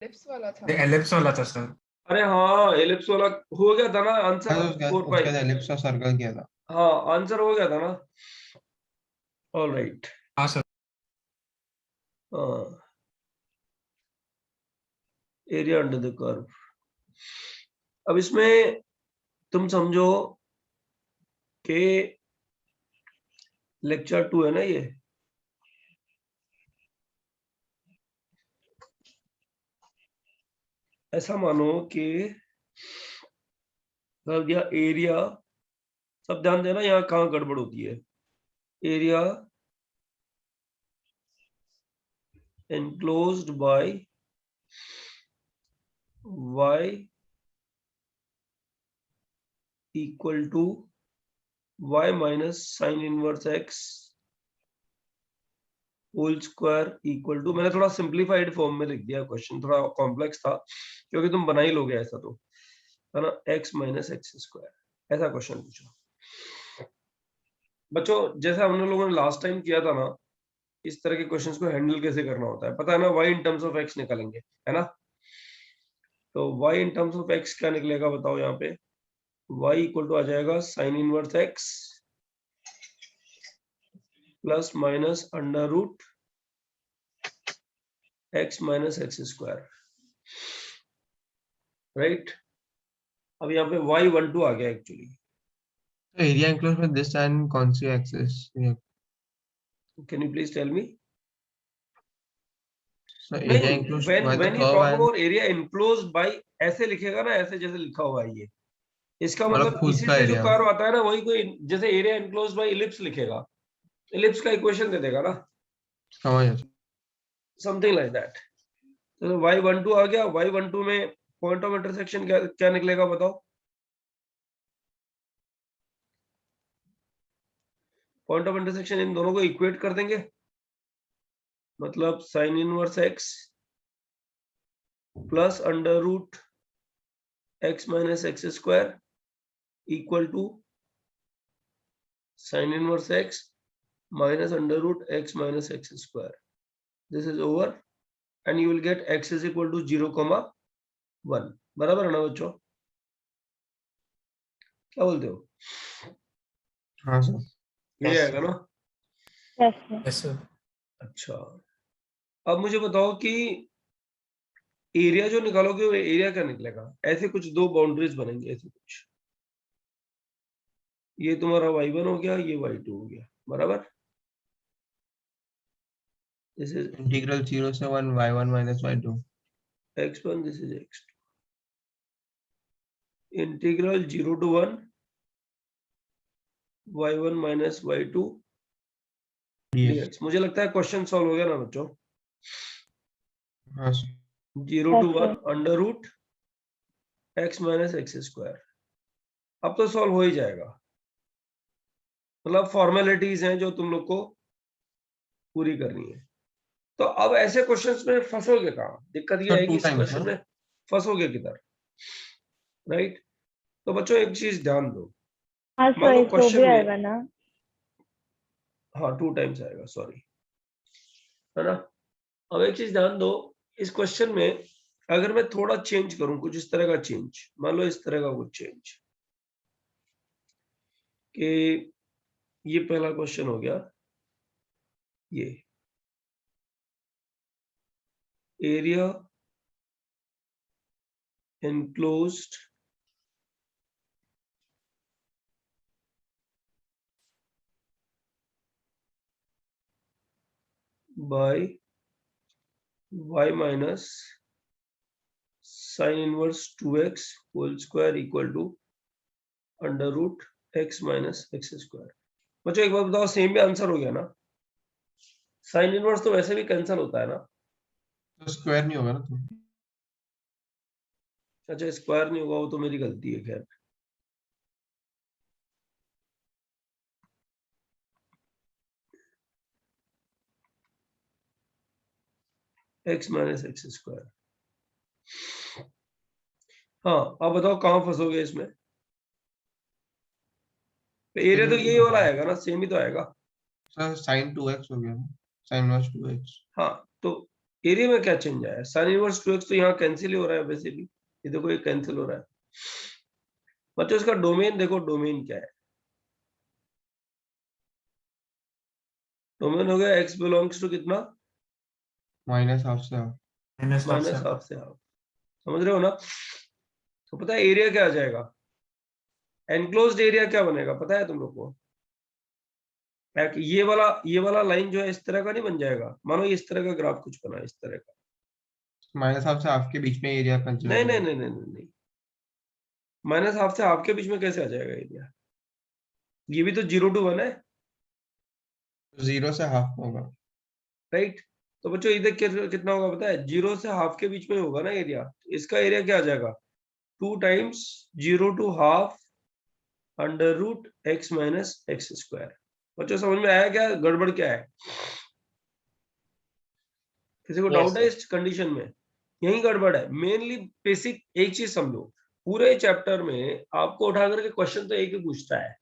Ellipse वाला था। Ellipse वाला था सर। अरे हाँ, एलिप्स वाला हो गया था ना आंसर, उसका 4 पाई। उसका एलिप्स का सर्कल किया था। हाँ आंसर हो गया था ना। All right. हाँ सर। हाँ, एरिया अंडर द कर्व। अब इसमें तुम समझो कि लेक्चर 2 है ना ये, ऐसा मानो कि दिया एरिया, सब ध्यान देना यहाँ कहाँ गड़बड़ होती है। Area enclosed by y equal to y minus sin inverse x whole square equal to, मैंने थोड़ा सिंप्लीफाइड फॉर्म में लिख दिया, क्वेश्चन थोड़ा कॉम्प्लेक्स था क्योंकि तुम बना ही लोगे ऐसा तो, है ना, x माइनस एक्स स्क्वायर, ऐसा क्वेश्चन पूछो बच्चों। जैसा हम लोगों ने लास्ट टाइम किया था ना, इस तरह के क्वेश्चंस को हैंडल कैसे करना होता है पता है ना। y in terms of x निकालेंगे, है ना। तो y in terms of x क्या निकलेगा बताओ यहाँ पे। y इक्वल टू आ जाएगा sine inverse x plus minus under root x minus x square, right. अब यहाँ पे y12 आ गया एक्चुअली। तो area enclose with this and कौन सी axis? Can you please tell me. So area नहीं, enclosed when by the when you curve talk and about area enclosed by, ऐसे लिखेगा ना, ऐसे जैसे लिखा हुआ है ये, इसका मतलब मतलब खुद इसी का से जो एरिया। कर्व आता है ना, वही कोई जैसे एरिया एनक्लोज्ड बाय इलिप्स लिखेगा, इलिप्स का इक्वेशन दे देगा ना, समझ गया। Something like that. तो y12 आ गया, y12 में पॉइंट ऑफ इंटरसेक्शन क्या क्या निकलेगा बताओ। पॉइंट ऑफ इंटरसेक्शन इन दोनों को इक्वेट कर देंगे, मतलब sine inverse x plus under root x minus x square equal to sine inverse x minus under root x minus x square. This is over and you will get x is equal to 0,1। बराबर है ना बच्चों, क्या बोलते हो? हाँ sir. ये आएगा ना। Yes sir. अच्छा, अब मुझे बताओ कि एरिया जो निकालोगे वो एरिया क्या निकलेगा। ऐसे कुछ दो बाउंड्रीज बनेंगे, ऐसे कुछ, ये तुम्हारा y1 हो गया, ये y2 हो गया, बराबर। दिस इज इंटीग्रल 0 से 1 y1 minus y2 x1, this is x2, integral 0 to 1 y1 minus y2 dx। मुझे लगता है क्वेश्चन सॉल्व हो गया ना बच्चों। हाँ sir. 0 to 1 under root x minus x square. अब तो सॉल्व हो ही जाएगा, मतलब फॉर्मेलिटीज हैं जो तुम लोग को पूरी करनी है। तो अब ऐसे क्वेश्चंस में फंसोगे कहाँ, दिक्कत ये सर है कि 2 इस टाइम्स क्वेश्चन ना? में फंसोगे किधर, राइट। तो बच्चों एक चीज ध्यान दो, हाँ मान लो सर, तो क्वेश्चन भी में, आएगा ना। हाँ 2 टाइम्स आएगा, सॉरी, है ना। अब एक चीज ध्यान दो, इस क्वेश्चन में अगर मैं थोड़ा चेंज करूं, कुछ इस तरह का चेंज, मान लो इस तरह का कुछ चेंज, कि ये पहला क्वेश्चन हो गया, ये area enclosed by y minus sin inverse 2x whole square equal to under root x minus x square। बच्चों एक बार बताओ, सेम भी आंसर हो गया ना। साइन इनवर्स तो वैसे भी कैंसिल होता है ना। तो स्क्वायर नहीं होगा ना तो? अच्छा, स्क्वायर नहीं होगा, वो तो मेरी गलती है, खैर। x minus x square. हाँ, अब बताओ कहाँ फंसोगे इसमें। एरिया तो यही वाला आएगा ना, सेम ही तो आएगा। सर sin 2x हो गया ना, sin inverse 2x। हाँ, तो एरिया में क्या चेंज आया? sin इनवर्स 2x तो यहाँ कैंसिल ही हो रहा है बेसिकली, ये देखो ये कैंसिल हो रहा है। बच्चों इसका डोमेन देखो, डोमेन क्या है? डोमेन हो गया x बिलोंग्स टू कितना? माइनस हाफ से हाफ। माइनस हाफ से हाफ, समझ रहे हो ना? तो पता है एरिया क्या आ जाएगा? एनक्लोज्ड एरिया क्या बनेगा पता है तुम लोग को? ये वाला लाइन जो है इस तरह का नहीं बन जाएगा, मानो इस तरह का ग्राफ कुछ बना इस तरह का। माइनस हाफ से हाफ के बीच में एरिया कंसीडर नहीं, माइनस हाफ से हाफ के बीच में कैसे आ जाएगा एरिया? ये भी तो 0 to 1 है, 0 से हाफ होगा। राइट? तो बच्चों इधर कितना होगा पता है? 0 से हाफ के बीच में होगा ना एरिया, इसका एरिया क्या आ जाएगा? 2 times 0 to half under root x minus x square. बच्चों समझ में आया क्या गड़बड़ क्या है? किसी को डाउट है इस कंडीशन में? यही गड़बड़ है मेनली। बेसिक एक चीज समझो, पूरे चैप्टर में आपको उठा करके क्वेश्चन तो एक ही पूछता है,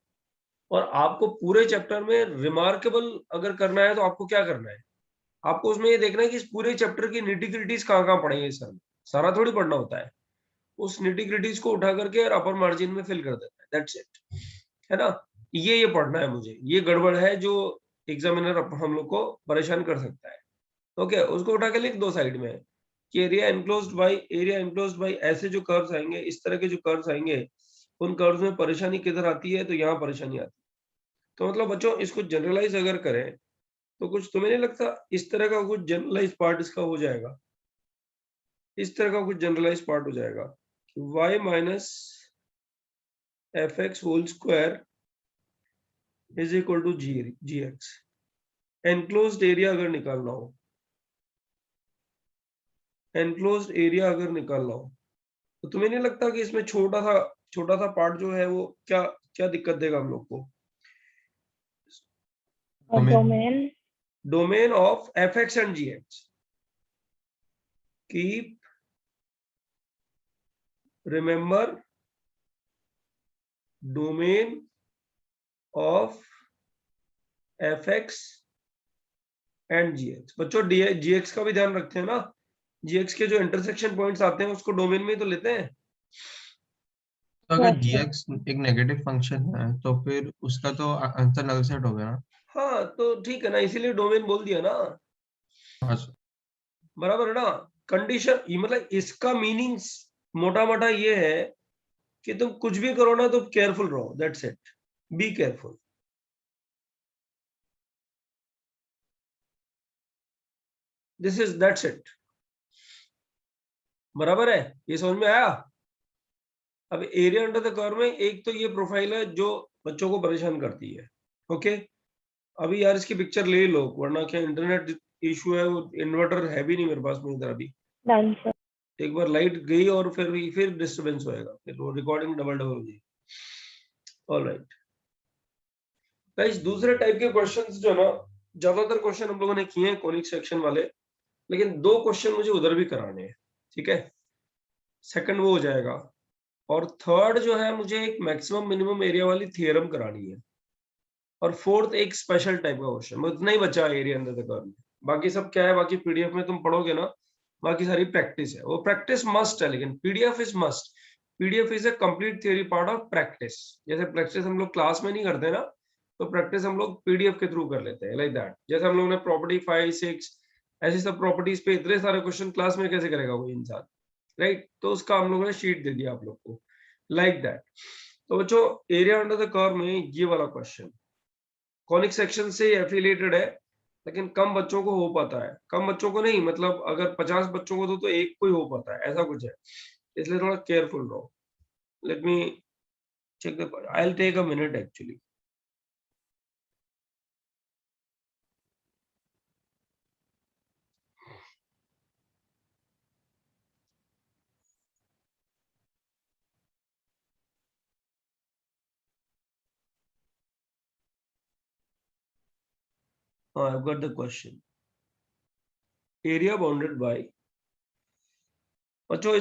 और आपको पूरे चैप्टर में रिमार्केबल अगर करना है तो आपको क्या करना है? आपको उसमें ये देखना है कि इस पूरे चैप्टर की निटी-ग्रिटीज कहाँ-कहाँ पढ़ेंगे सर, सारा थोड़ी पढ़ना होता है। उस निटी-ग्रिटीज को उठा करके और अपर मार्जिन में फिल कर देना है, दैट्स इट, है ना? ये पढ़ना है मुझे, ये गड़बड़ है जो एग्जामिनर हम लोग को परेशान कर सकता है। ओके, उसको उठा के लिख दो साइड में कि एरिया एनक्लोज्ड बाय ऐसे जो कर्व्स आएंगे, इस तरह के जो कर्व्स आएंगे, उन कर्व्स में परेशानी किधर आती है? तो यहाँ परेशानी आती है। तो मतलब बच्चों इसको जनरलाइज अगर करें तो कुछ तुम्हें नहीं लगता इस तरह का कुछ जनरलाइज पार्ट इसका हो जाएगा? इस तरह का कुछ जनरलाइज पार्ट हो जाएगा कि y minus f x whole square is equal to g x. Enclosed area अगर निकालना हो, एनक्लोज्ड एरिया अगर निकालना हो, तो तुम्हें नहीं लगता कि इसमें छोटा सा पार्ट जो है वो क्या क्या दिक्कत देगा हम लोग को? Domain of f x and g x. Keep remember domain of f x and g x. बच्चों जी एक्स का भी ध्यान रखते हैं ना, जी एक्स के जो इंटरसेक्शन पॉइंट्स आते हैं उसको डोमेन में ही तो लेते हैं। तो अगर gx एक नेगेटिव फंक्शन है तो फिर उसका तो आंसर नल सेट हो गया ना। हाँ तो ठीक है ना, इसीलिए डोमेन बोल दिया ना, हाँ, बराबर है ना? कंडीशन मतलब इसका मीनिंग्स मोटा मोटा ये है कि तुम कुछ भी करो ना तो केयरफुल रहो, that's it, be careful. This is that's it, बराबर है? ये समझ में आया? अब एरिया अंडर द कर्व में एक तो ये प्रोफाइल है जो बच्चों को परेशान करती है। ओके, अभी यार इसकी पिक्चर ले लो वरना क्या इंटरनेट इशू है, वो इन्वर्टर है भी नहीं मेरे पास में इधर अभी। एक बार लाइट गई और फिर डिस्टरबेंस होएगा, फिर वो रिकॉर्डिंग डबल हो जाएगी। ऑलराइट गाइस, दूसरे टाइप के क्वेश्चंस जो ना, ज्यादातर क्वेश्चन हम लोगों ने किए हैं कोनिक सेक्शन वाले, लेकिन 2 क्वेश्चन मुझे उधर भी कराने हैं, ठीक है? सेकंड वो हो जाएगा, और थर्ड जो है मुझे एक मैक्सिमम मिनिमम एरिया वाली थ्योरम करानी है, और फोर्थ एक स्पेशल टाइप का क्वेश्चन। इतना ही बचा एरिया अंडर द कर्व में, बाकी सब क्या है, बाकी पीडीएफ में तुम पढ़ोगे ना, बाकी सारी प्रैक्टिस है। वो प्रैक्टिस मस्ट है, लेकिन PDF is must. PDF is a complete theory part of practice. जैसे प्रैक्टिस हम लोग क्लास में नहीं करते ना, तो प्रैक्टिस हम लोग पीडीएफ के थ्रू कर लेते हैं, लाइक दैट। जैसे हम लोग ने प्रॉपर्टी 5, 6 ऐसी सब प्रॉपर्टीज पे इतने सारे क्वेश्चन क्लास में कैसे करेगा कोई इंसान, राइट? तो उसका हम लोगों ने शीट दे दिया आप लोग को, लाइक दैट। तो बच्चों एरिया अंडर द कर्व में ये वाला क्वेश्चन कॉनिक सेक्शन से एफिलिएटेड है, लेकिन कम बच्चों को हो पाता है। कम बच्चों को नहीं, मतलब अगर 50 बच्चों को दो तो एक को ही हो पाता है, ऐसा कुछ है, इसलिए थोड़ा केयरफुल रहो। Let me check the, I'll take a minute actually. Oh, I've got the question. Area bounded by, बच्चों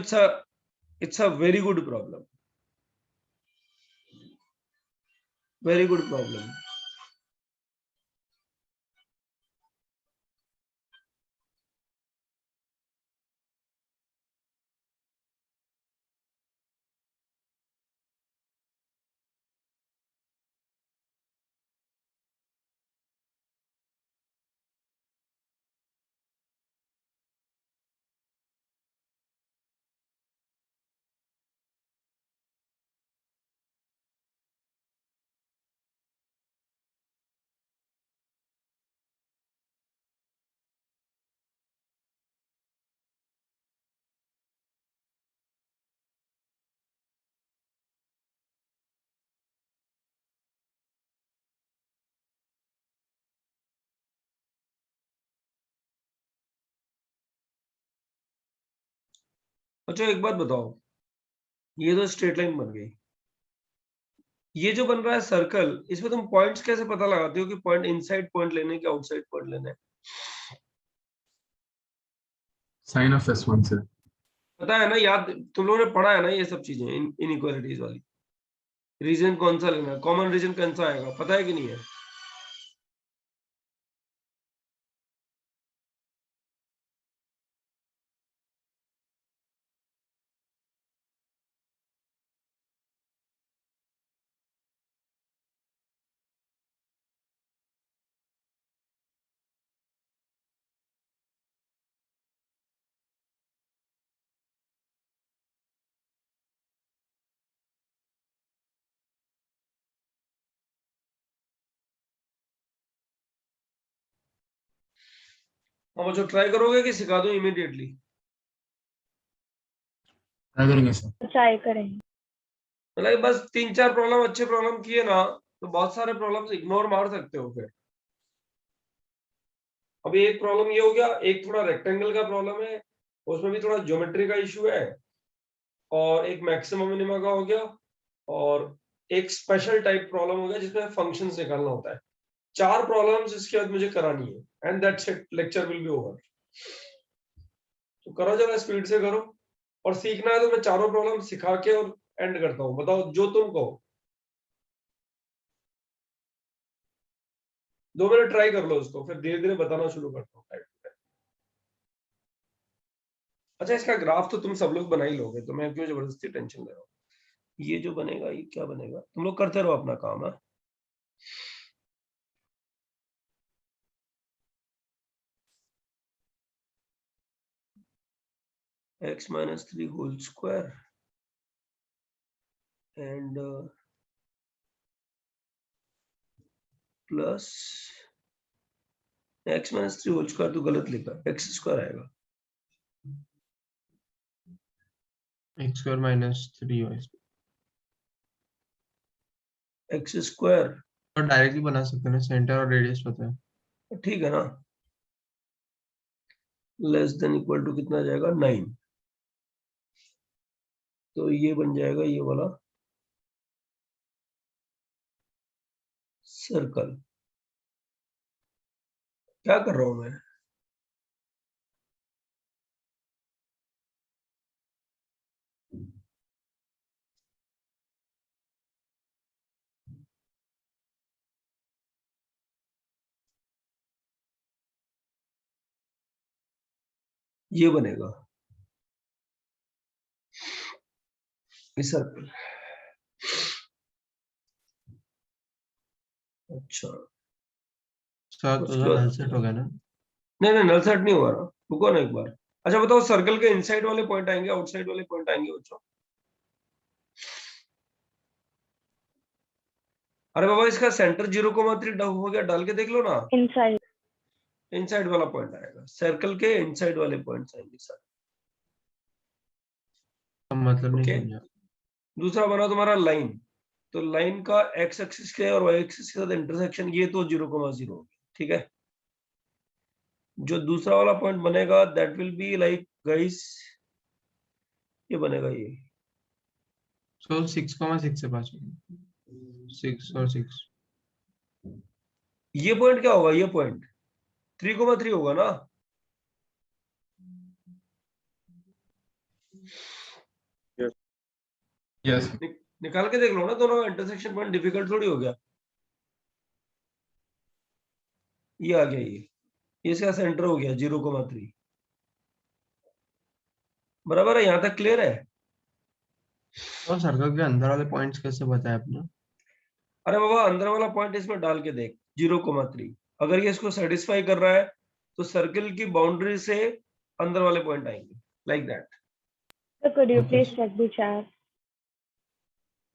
it's a very good problem. Very good problem. अच्छा एक बात बताओ, ये तो स्ट्रेट लाइन बन गई, ये जो बन रहा है सर्कल, इसमें तुम पॉइंट्स कैसे पता लगाते हो कि पॉइंट इनसाइड पॉइंट लेने के आउटसाइड पॉइंट लेने हैं? साइन ऑफ S1 से। पता है ना, याद तुम लोगों ने पढ़ा है ना ये सब चीजें, इनइक्वालिटीज वाली। रीजन कौन सा लेना है, कॉमन रीजन कौन सा आएगा, पता है कि नहीं है? अब बच्चों ट्राई करोगे कि सिखा दूं इमीडिएटली? ट्राई करेंगे सर। ट्राई करेंगे। मतलब बस 3-4 प्रॉब्लम अच्छे प्रॉब्लम किए ना, तो बहुत सारे प्रॉब्लम्स इग्नोर मार सकते हो फिर। अभी एक प्रॉब्लम ये हो गया, एक थोड़ा रेक्टेंगल का प्रॉब्लम है, उसमें भी थोड़ा ज्योमेट्री का इशू है, और एक मैक्सिमम मिनिमा का हो गया, और एक स्पेशल टाइप प्रॉब्लम हो गया जिसमें फंक्शंस निकालना होता है। 4 प्रॉब्लम्स इसके बाद मुझे करानी है, and that's it, lecture will be over. तो करो, जरा स्पीड से करो, और सीखना है तो मैं चारों प्रॉब्लम सिखा के और एंड करता हूँ। बताओ जो तुम कहो। 2 मिनट ट्राई कर लो उसको, फिर धीरे धीरे बताना शुरू करता हूँ टाइप पे। अच्छा इसका ग्राफ तो तुम सब लोग बना ही लोगे, तो मैं क्यों जबरदस्ती टेंशन ले रहा हूँ। ये जो बनेगा ये क्या बनेगा, तुम लोग करते रहो अपना काम है। x minus 3 whole square and plus x minus 3 whole square तो गलत लिखा, x स्क्वायर आएगा। x square minus 3y x square और डायरेक्टली बना सकते हैं ना, सेंटर और रेडियस पता है। ठीक है ना, लेस देन इक्वल टू कितना आ जाएगा 9, तो ये बन जाएगा ये वाला सर्कल। क्या कर रहा हूं मैं, ये बनेगा ये सर्कल। अच्छा साथ उसके तो बाद नल सेट हो गया ना। नहीं नहीं, नल सेट नहीं हुआ ना, रुको ना एक बार। अच्छा बताओ, सर्कल के इनसाइड वाले पॉइंट आएंगे आउटसाइड वाले पॉइंट आएंगे बच्चों? अरे बाबा, इसका सेंटर 0,3 हो गया, डाल के देख लो ना। इनसाइड। इनसाइड वाला पॉइंट आएगा, सर्कल के इनसाइड वाले पॉइंट्स आएंगे सर। मतलब नहीं ओके, समझा। दूसरा बना तुम्हारा लाइन, तो लाइन का एक्स एक्सिस के और वाई एक्सिस के साथ इंटरसेक्शन, ये तो 0,0, ठीक है। जो दूसरा वाला पॉइंट बनेगा that will be like guys, ये बनेगा ये। सो 6,6 से 5 6 और 6 ये पॉइंट क्या होगा, ये पॉइंट 3,3 होगा ना। यस। निकाल के देख लो ना, दोनों का इंटरसेक्शन पॉइंट डिफिकल्ट थोड़ी हो गया। ये आ गया ये इसका सेंटर हो गया 0,3, बराबर है, यहां तक क्लियर है? और सर्कल के अंदर वाले पॉइंट्स कैसे बताए आपने। अरे बाबा, अंदर वाला पॉइंट इसमें डाल के देख, 0,3, अगर ये इसको सेटिस्फाई कर रहा है तो सर्कल की बाउंड्री से अंदर वाले पॉइंट आएंगे, like that. So could you Okay. please check the chat?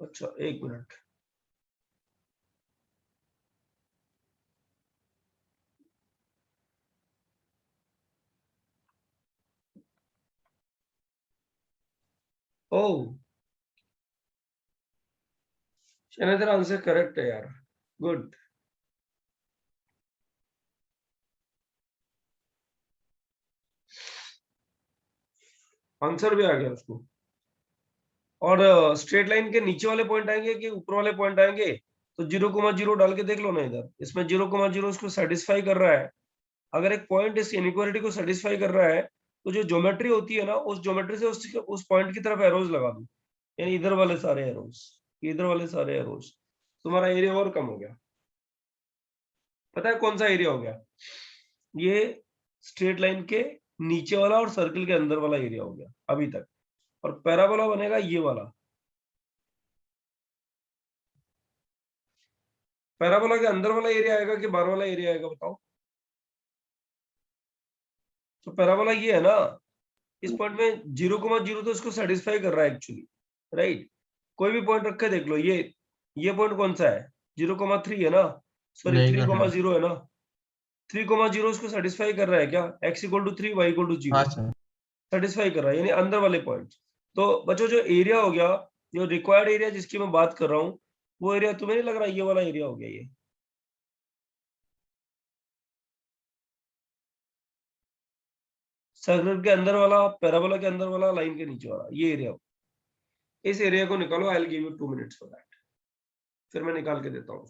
अच्छा एक मिनट, ओ तेरा आंसर करेक्ट है यार, गुड। आंसर भी आ गया उसको। और स्ट्रेट लाइन के नीचे वाले पॉइंट आएंगे कि ऊपर वाले पॉइंट आएंगे, तो 0,0 डाल के देख लो ना इधर, इसमें 0,0 इसको सेटिस्फाई कर रहा है। अगर एक पॉइंट इस इनइक्वालिटी को सेटिस्फाई कर रहा है, तो जो ज्योमेट्री होती है ना, उस ज्योमेट्री से उस पॉइंट की तरफ एरोज लगा दो, यानी इधर वाले सारे एरोज, इधर वाले सारे एरोज, तुम्हारा एरिया और कम हो गया। पता है कौन सा एरिया हो गया? ये स्ट्रेट लाइन के नीचे वाला और सर्कल के अंदर वाला एरिया हो गया अभी तक। और पैराबोला बनेगा ये वाला। पैराबोला के अंदर वाला एरिया आएगा कि बाहर वाला एरिया आएगा, बताओ? तो पैराबोला ये है ना, इस पॉइंट में 0,0 तो इसको सेटिस्फाई कर रहा है एक्चुअली, राइट? कोई भी पॉइंट रख के देख लो, ये पॉइंट कौन सा है? 0,3 है ना, सॉरी नहीं कर रहा। 3,0 है ना, 3,0 इसको सेटिस्फाई कर रहा है क्या? x=3 y=0 हाँ सर। सेटिस्फाई कर रहा है, यानी अंदर वाले पॉइंट। तो बच्चों जो एरिया हो गया, जो रिक्वायर्ड एरिया जिसकी मैं बात कर रहा हूँ, वो एरिया तुम्हें नहीं लग रहा ये वाला एरिया हो गया? ये सर्कल के अंदर वाला, पैराबोला के अंदर वाला, लाइन के नीचे वाला, ये एरिया। इस एरिया को निकालो, I will give you 2 minutes for that, फिर मैं निकाल के देता हूँ।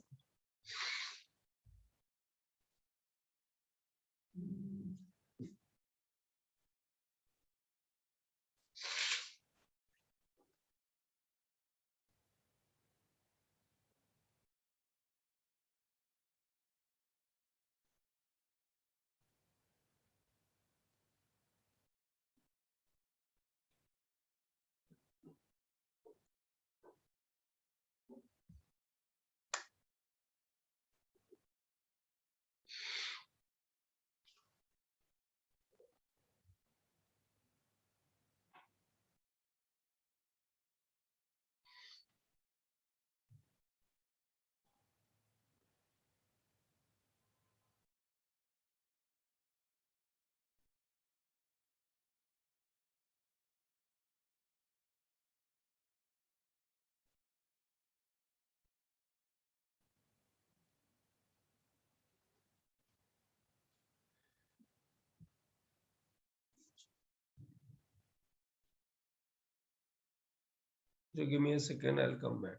So give me a second, I'll come back.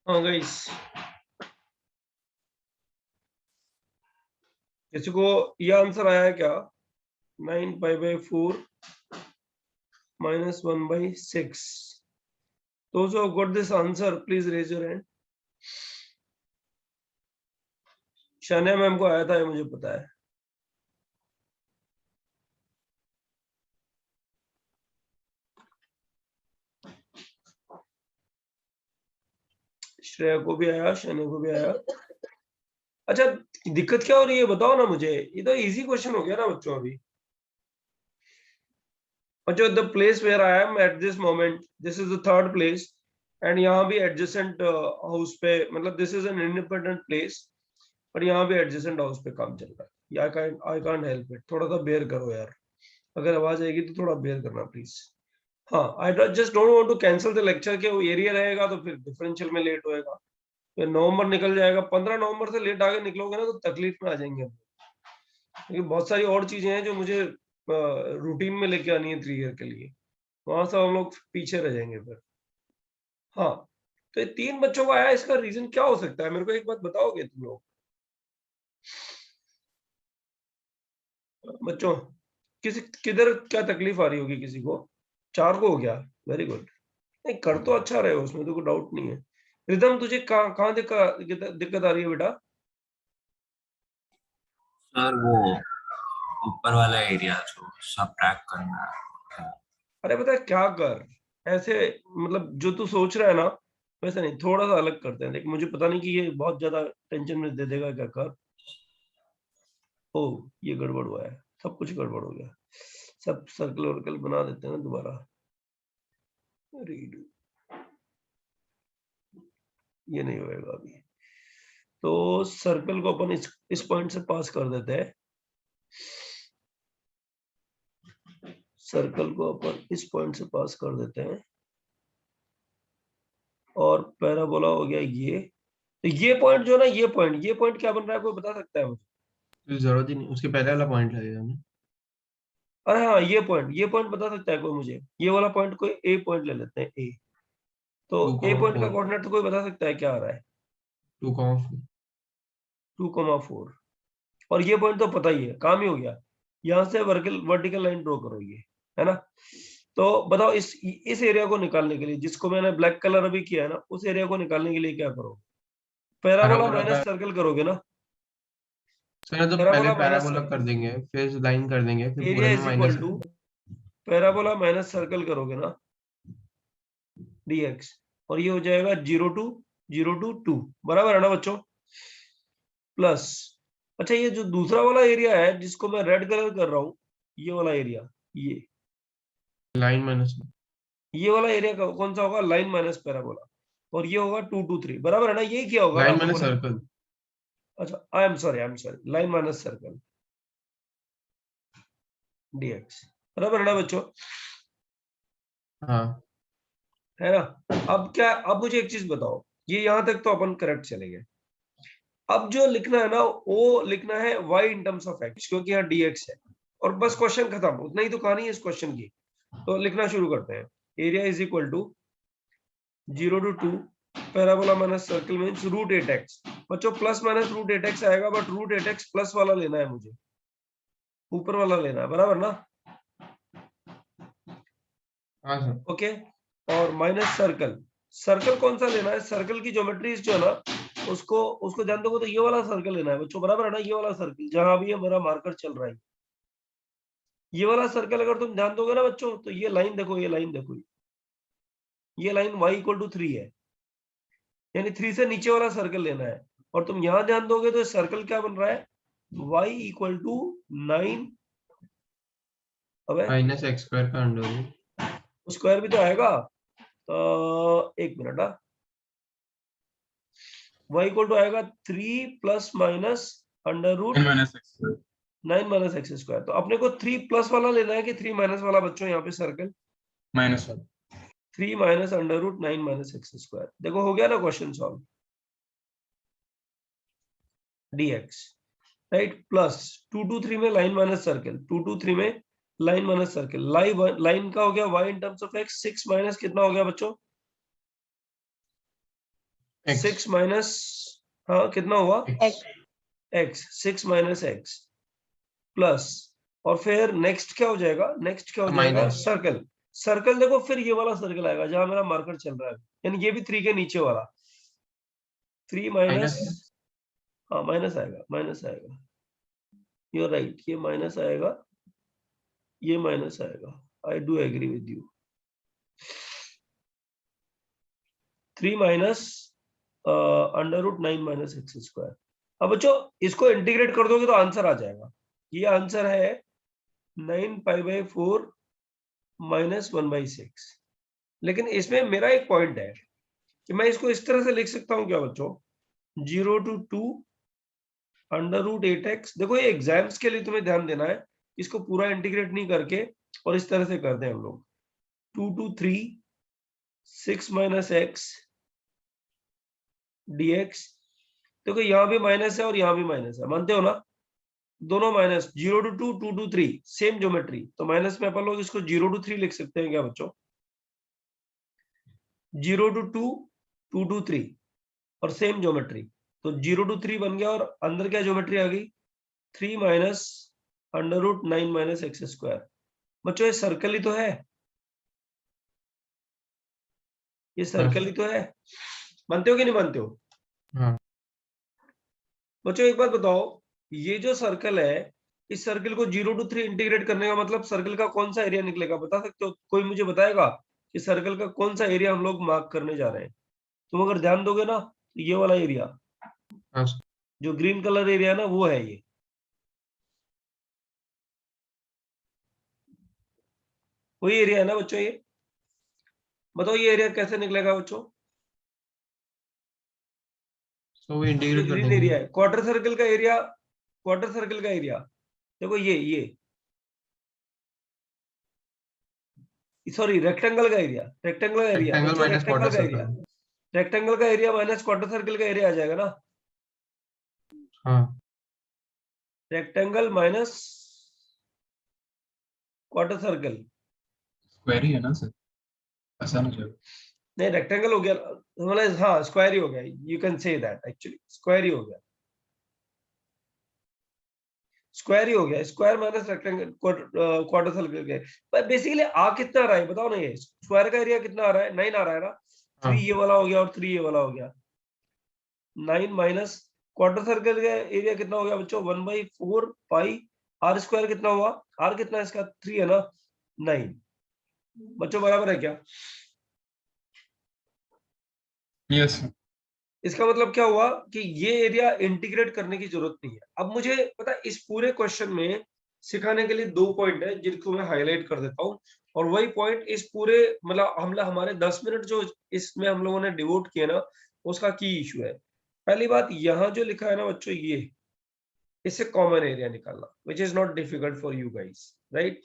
हाँ गाइस, किसी को ये आंसर आया है क्या? 9π/4 -1/6. Those who have got this answer, please raise your hand. Shania ma'am को आया था, ये मुझे पता है. श्रेया को भी आया, शानिया को भी आया. अच्छा, दिक्कत क्या हो रही है बताओ ना मुझे. ये तो इजी क्वेश्चन हो गया ना बच्चों अभी. अच्छा, the place where I am at this moment, this is the third place, and यहाँ भी adjacent house पे, मतलब this is an independent place, पर यहाँ भी adjacent house पे काम चल रहा है. I can't help it. थोड़ा सा bear करो यार, अगर आवाज आएगी तो थोड़ा bear करना प्लीज. हाँ, I just don't want to cancel the lecture कि वो एरिया रहेगा तो फिर डिफरेंशियल में लेट होएगा, फिर नवंबर निकल जाएगा. 15 नवंबर से लेट आगे निकलोगे ना तो तकलीफ में आ जाएंगे, क्योंकि बहुत सारी और चीजें हैं जो मुझे रूटीन में लेके आनी है 3 ईयर के लिए. वहां से हम लोग पीछे रह जाएंगे फिर. हाँ, तो ये 3 बच्चों को आया, इसका रीजन क्या हो सकता है? मेरे को एक बात बताओगे तुम लोग बच्चों? किधर क्या तकलीफ आ रही होगी किसी को? 4 को हो गया, वेरी गुड. नहीं, कर तो अच्छा रहे हो, उसमें तो कोई डाउट नहीं है. रिदम, तुझे कहाँ दिक्कत आ रही है बेटा? सर वो ऊपर वाला एरिया जो सबट्रैक्ट करना है. अरे पता है क्या कर, ऐसे मतलब जो तू सोच रहा है ना वैसे नहीं, थोड़ा सा अलग करते हैं. देख, मुझे पता नहीं कि ये बहुत ज्यादा टेंशन में दे देगा क्या. कर, ओ ये गड़बड़ हुआ है, सब कुछ गड़बड़ हो गया. सब सर्कल वर्कल बना देते हैं ना दोबारा. रीड, ये नहीं होएगा अभी. तो सर्कल को अपन इस पॉइंट से पास कर देते हैं. सर्कल को अपन इस पॉइंट से पास कर देते हैं और पैराबोला हो गया ये. तो ये पॉइंट जो ना, ये पॉइंट क्या बन रहा है, कोई बता सकता है मुझे? जरूरत ही नहीं, उसके पहले वाला पॉइंट लगेगा ना. अरे हाँ, ये पॉइंट बता सकता है कोई मुझे? ये वाला पॉइंट कोई ए पॉइंट ले लेते हैं, ए. तो ए पॉइंट का कोऑर्डिनेट तो कोई बता सकता है क्या आ रहा है? 2,4. और ये पॉइंट तो पता ही है, काम ही हो गया. यहां से वर्टिकल लाइन ड्रॉ करो, ये है ना. तो बताओ इस एरिया को निकालने के लिए, जिसको मैंने ब्लैक कलर अभी किया है ना, उस एरिया को निकालने के लिए क्या करोगे? पैराबोला माइनस सर्कल करोगे ना. सर तो पहले पैराबोला कर देंगे, फिर लाइन कर देंगे, फिर एरिया पूरे में is minus. Equal to parabola minus circle करोगे ना, dx, और ये हो जाएगा 0 to 2, बराबर है ना बच्चों? प्लस, अच्छा ये जो दूसरा वाला एरिया है जिसको मैं रेड कलर कर रहा हूँ, ये वाला एरिया, ये लाइन माइनस. ये वाला एरिया कौन सा होगा? Line minus parabola. और ये होगा 2 to 3, बराबर है ना? ये क्या होगा? Line minus circle. अच्छा, I am sorry, line minus circle dx, बराबर है ना बच्चों? हाँ, है ना. अब मुझे एक चीज बताओ, ये यहां तक तो अपन करेक्ट चले गए. अब जो लिखना है ना, वो लिखना है y in terms of x, क्योंकि यहाँ dx है. और बस क्वेश्चन खत्म, उतना ही तो कहानी है इस क्वेश्चन की. तो लिखना शुरू करते हैं. Area is equal to 0 to 2 parabola minus circle means √8x. बच्चों प्लस माइनस √8x आएगा, बट √8x प्लस वाला लेना है मुझे, ऊपर वाला लेना है, बराबर ना? हाँ सर. ओके. और माइनस सर्कल कौन सा लेना है? सर्कल की ज्योमेट्री जो है ना, उसको जान दोगे तो ये वाला सर्कल लेना है बच्चों, बराबर है ना? ये वाला सर्कल जहां भी मेरा मार्कर चल रहा है, ये वाला सर्कल अगर तुम ध्यान दोगे ना बच्चों, तो ये लाइन देखो, ये लाइन y इक्वल टू 3 है, यानी 3 से नीचे वाला सर्कल लेना है. और तुम यहां ध्यान दोगे तो सर्कल क्या बन रहा है? y equal to 9. अबे माइनस x स्क्वायर का अंडर रूट. स्क्वायर भी तो आएगा. तो एक मिनट, y इक्वल टू आएगा 3 plus minus under root 9 minus x square. तो अपने को 3 प्लस वाला लेना है कि 3 माइनस वाला बच्चों? यहाँ पे circle -1. 3 minus under root 9 minus x square. देखो हो गया ना question solve. dx right, plus 2 to 3 में लाइन माइनस सर्कल, 2 to 3 में लाइन माइनस सर्कल. लाइन का हो गया y in terms of x. 6 minus कितना हो गया बच्चों? X. 6 माइनस, हाँ कितना हुआ, X. x, 6 minus x plus, और फिर नेक्स्ट क्या हो जाएगा, नेक्स्ट क्या हो जाएगा, माइनस सर्कल। सर्कल देखो फिर ये वाला सर्कल आएगा जहां मेरा मार्कर चल रहा है, यानी ये भी 3 के नीचे वाला 3 माइनस, माइनस हाँ माइनस आएगा, माइनस आएगा, यू आर राइट, ये माइनस आएगा, ये माइनस आएगा, I do agree with you. 3 minus under root 9 minus x square. अब बच्चों इसको इंटीग्रेट कर दोगे तो आंसर आ जाएगा, ये आंसर है 9π/4 माइनस 1/6। लेकिन इसमें मेरा एक पॉइंट है कि मैं इसको इस तरह से लिख सकता हूं क्या बच्चों, 0 to 2 अंडर रूट 8x। देखो ये एग्जाम्स के लिए तुम्हें ध्यान देना है, इसको पूरा इंटीग्रेट नहीं करके और इस तरह से करते हैं हम लोग, 2 to 3 6 माइनस एक्स dx। देखो यहाँ भी माइनस है और यहाँ भी माइनस है, मानते हो ना, दोनों minus, 0 to 2 2 to 3 same geometry, तो माइनस में अपन लोग इसको 0 to 3 लिख सकते हैं क्या बच्चों, 0 to 2 2 to 3 और सेम ज्योमेट्री, तो 0 to 3 बन गया और अंदर क्या ज्योमेट्री आ गई, 3 minus under root 9 minus x square. बच्चों ये सर्कल ही तो है, ये सर्कल ही तो है, मानते हो कि नहीं मानते हो? हाँ। बच्चों एक बात बताओ, ये जो सर्कल है, इस सर्कल को 0 to 3 इंटीग्रेट करने का मतलब सर्कल का कौन सा एरिया निकलेगा, बता सकते हो? कोई मुझे बताएगा कि सर्कल का कौन सा एरिया हम लोग मार्क करने जा रहे हैं? तुम अगर ध्यान दोगे ना तो ये वाला एरिया, हाँ। जो ग्रीन कलर एरिया है ना, वो है ये, वही एरिया है ना बच्चों। ये बताओ ये एरिया कैसे निकलेगा बच्चों? तो वो इंटीग्रेट कर ग्रीन देंगे। एरिया है, क्वार्टर सर्कल का एरिया, क्वार्टर सर्कल का एरिया देखो, ये सॉरी रेक्टेंगल का एरिया, रेक्टेंगल का एरिया रेक्टेंगल बच्चों, माइनस रेक्टेंगल क्वार्टर का एरिया, सर्कल। रेक्टेंगल का एरिया माइनस क्वार्टर सर्कल का एरिया आ जाएगा ना, हाँ। Rectangle minus quarter circle, square ही है ना सर, आसान हो जाएगा। नहीं रेक्टेंगल हो गया, मतलब हाँ स्क्वायर ही हो गया, you can say that, actually square ही हो गया, स्क्वायर ही हो गया, square minus rectangle quarter circle के। पर बेसिकली आ कितना आ रहा है बताओ ना, ये स्क्वायर का एरिया कितना आ रहा है, 9 आ रहा है ना, 3 ये वाला हो गया और 3 ये वाला हो गया, 9 माइनस क्वार्टर सर्कल का एरिया कितना हो गया बच्चों, 1/4 पाई आर स्क्वायर, कितना हुआ, आर कितना है इसका, 3 है ना, 9 बच्चों बराबर है क्या? Yes sir. इसका मतलब क्या हुआ कि ये एरिया इंटीग्रेट करने की जरूरत नहीं है। अब मुझे पता है इस पूरे क्वेश्चन में सिखाने के लिए 2 पॉइंट है जिनको मैं हाईलाइट कर देता हूं, और वही पॉइंट इस पूरे मतलब हमारे 10 मिनट जो इसमें हम लोगों ने डिवोट किया ना, उसका की इशू है। पहली बात, यहाँ जो लिखा है ना बच्चों, ये इससे कॉमन एरिया निकालना, which is not difficult for you guys, right.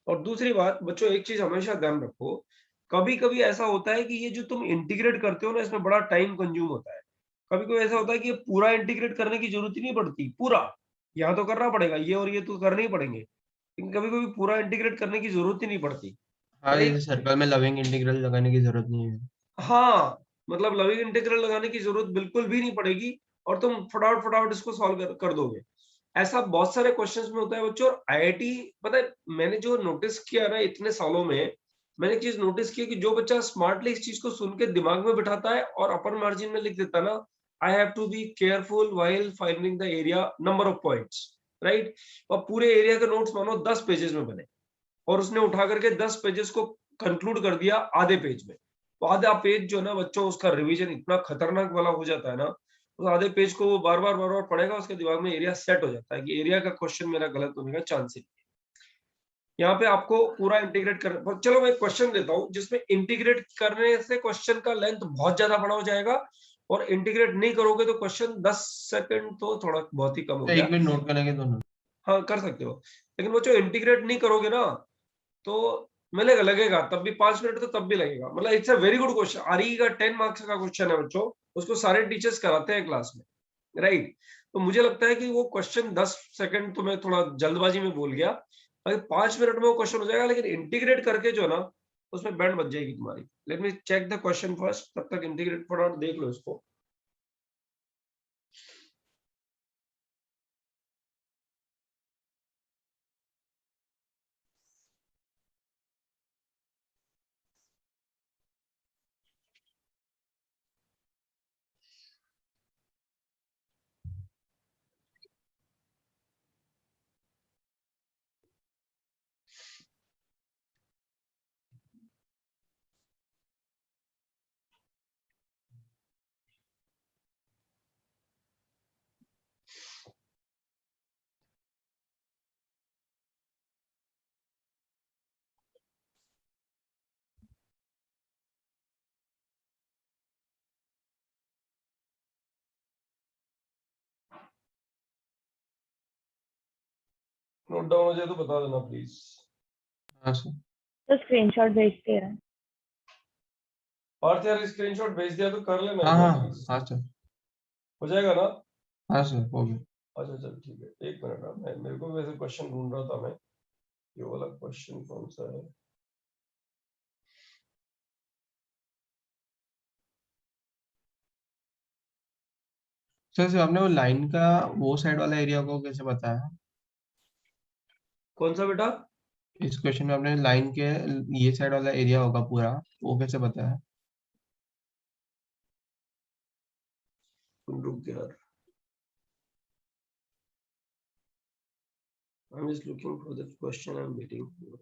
और दूसरी बात बच्चों, एक चीज हमेशा ध्यान रखो, कभी कभी ऐसा होता है कि ये जो तुम इंटीग्रेट करते हो ना, इसमें बड़ा टाइम कंज्यूम होता है। कभी कभी ऐसा होता है कि ये पूरा इंटीग्रेट करने की जरूरत ही नहीं पड़ती, पूरा यहाँ तो करना पड़ेगा, ये और ये तो करने ही पड़ेंगे, लेकिन कभी कभी पूरा इंटीग्रेट करने की जरूरत ही नहीं पड़ती। हाँ, जैसे सर्कल में लविंग इंटीग्रल लगाने की जरूरत नहीं है। हाँ मतलब लविंग इंटीग्रल लगाने की जरूरत बिल्कुल भी नहीं पड़ेगी, और तुम फटाफट फटाफट इसको सॉल्व कर दोगे। ऐसा बहुत सारे क्वेश्चंस में होता है बच्चों, और आईआईटी, पता है मैंने जो नोटिस किया ना इतने सालों में, मैंने एक चीज नोटिस की कि जो बच्चा स्मार्टली इस चीज को सुन के दिमाग में बिठाता है और अपर मार्जिन में लिख देता ना, I have to be careful while finding the area number of points, right. और पूरे एरिया के नोट्स मानो 10 पेजेस में बने, और उसने उठा करके 10 पेजेस को कंक्लूड कर दिया आधे पेज में। तो आधा पेज जो ना बच्चों, उसका रिवीजन इतना खतरनाक वाला हो जाता है ना, उस आधे पेज को वो बार बार पढ़ेगा, उसके दिमाग में एरिया सेट हो जाता है कि एरिया का क्वेश्चन मेरा गलत होने का चांस है। यहाँ पे आपको पूरा इंटीग्रेट कर, चलो मैं क्वेश्चन देता हूँ जिसमें इंटीग्रेट करने से क्वेश्चन का लेंथ बहुत ज्यादा बड़ा हो जाएगा, और इंटीग्रेट नहीं करोगे तो क्वेश्चन 10 सेकंड तो थोड़ा बहुत ही कम हो तो गया। 1 मिनट नोट करेंगे दोनों। हाँ कर सकते हो, लेकिन वो जो इंटीग्रेट नहीं करोगे ना तो लगेगा तब भी 5 मिनट, तो तब भी लगेगा। मतलब it's a very good question, आरई का 10 मार्क्स का क्वेश्चन है बच्चों, उसको सारे टीचर्स कराते हैं क्लास में, राइट। तो मुझे लगता है कि वो क्वेश्चन 10 सेकंड तो मैं थोड़ा जल्दबाजी में बोल गया, अगर 5 मिनट में वो क्वेश्चन हो जाएगा, लेकिन इंटीग्रेट करके जो ना उसमें बैंड बच जाएगी तुम्हारी। Let me check the question first, तब तक इंटीग्रेट फटाफट देख लो इसको। नोट डाउन हो जाए तो बता देना प्लीज। हाँ सर। तो स्क्रीनशॉट भेजते हैं। और यार स्क्रीनशॉट भेज दिया तो कर लेना हाँ एक बार हाँ प्लीज, हाँ सर। हो जाएगा ना? हाँ सर हो गया। अच्छा चल ठीक है, एक मिनट, मैं मेरे को वैसे क्वेश्चन ढूंढ रहा था मैं, ये वाला क्वेश्चन कौन सा है। सर आपने वो लाइन का वो साइड वाला एरिया को कैसे बताया? कौन सा बेटा? इस क्वेश्चन में आपने लाइन के ये साइड वाला एरिया होगा पूरा, वो कैसे बताया? रुक यार, I'm just looking for the question I'm waiting for.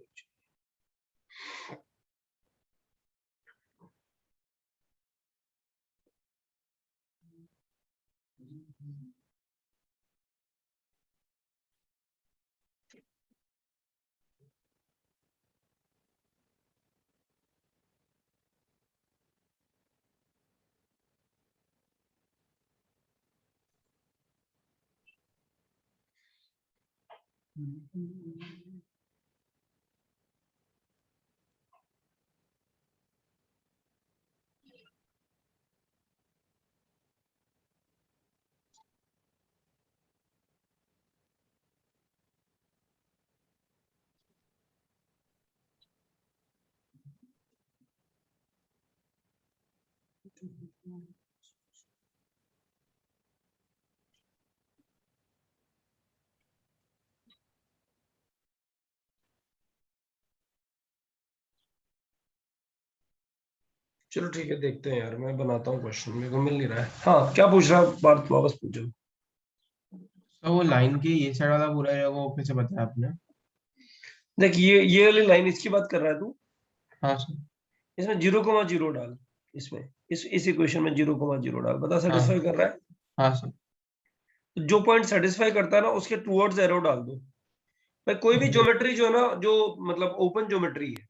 चलो ठीक है, देखते हैं यार, मैं बनाता हूँ क्वेश्चन, मेरे को मिल नहीं रहा है। हाँ क्या पूछ रहा है, बात वापस पूछो। तो वो लाइन के ये साइड वाला पूरा एरिया को कैसे बताया आपने? देख ये वाली लाइन इसकी बात कर रहा है तू? हाँ सर। इसमें 0,0 डाल, इसमें इस इक्वेशन में 0,0 डाल, बता हाँ सेटिस्फाई कर रहा है? हाँ सर। तो जो पॉइंट सेटिस्फाई करता है ना उसके टूवर्ड्स एरो डाल दो। भाई कोई भी ज्योमेट्री जो है ना, जो मतलब ओपन ज्योमेट्री है,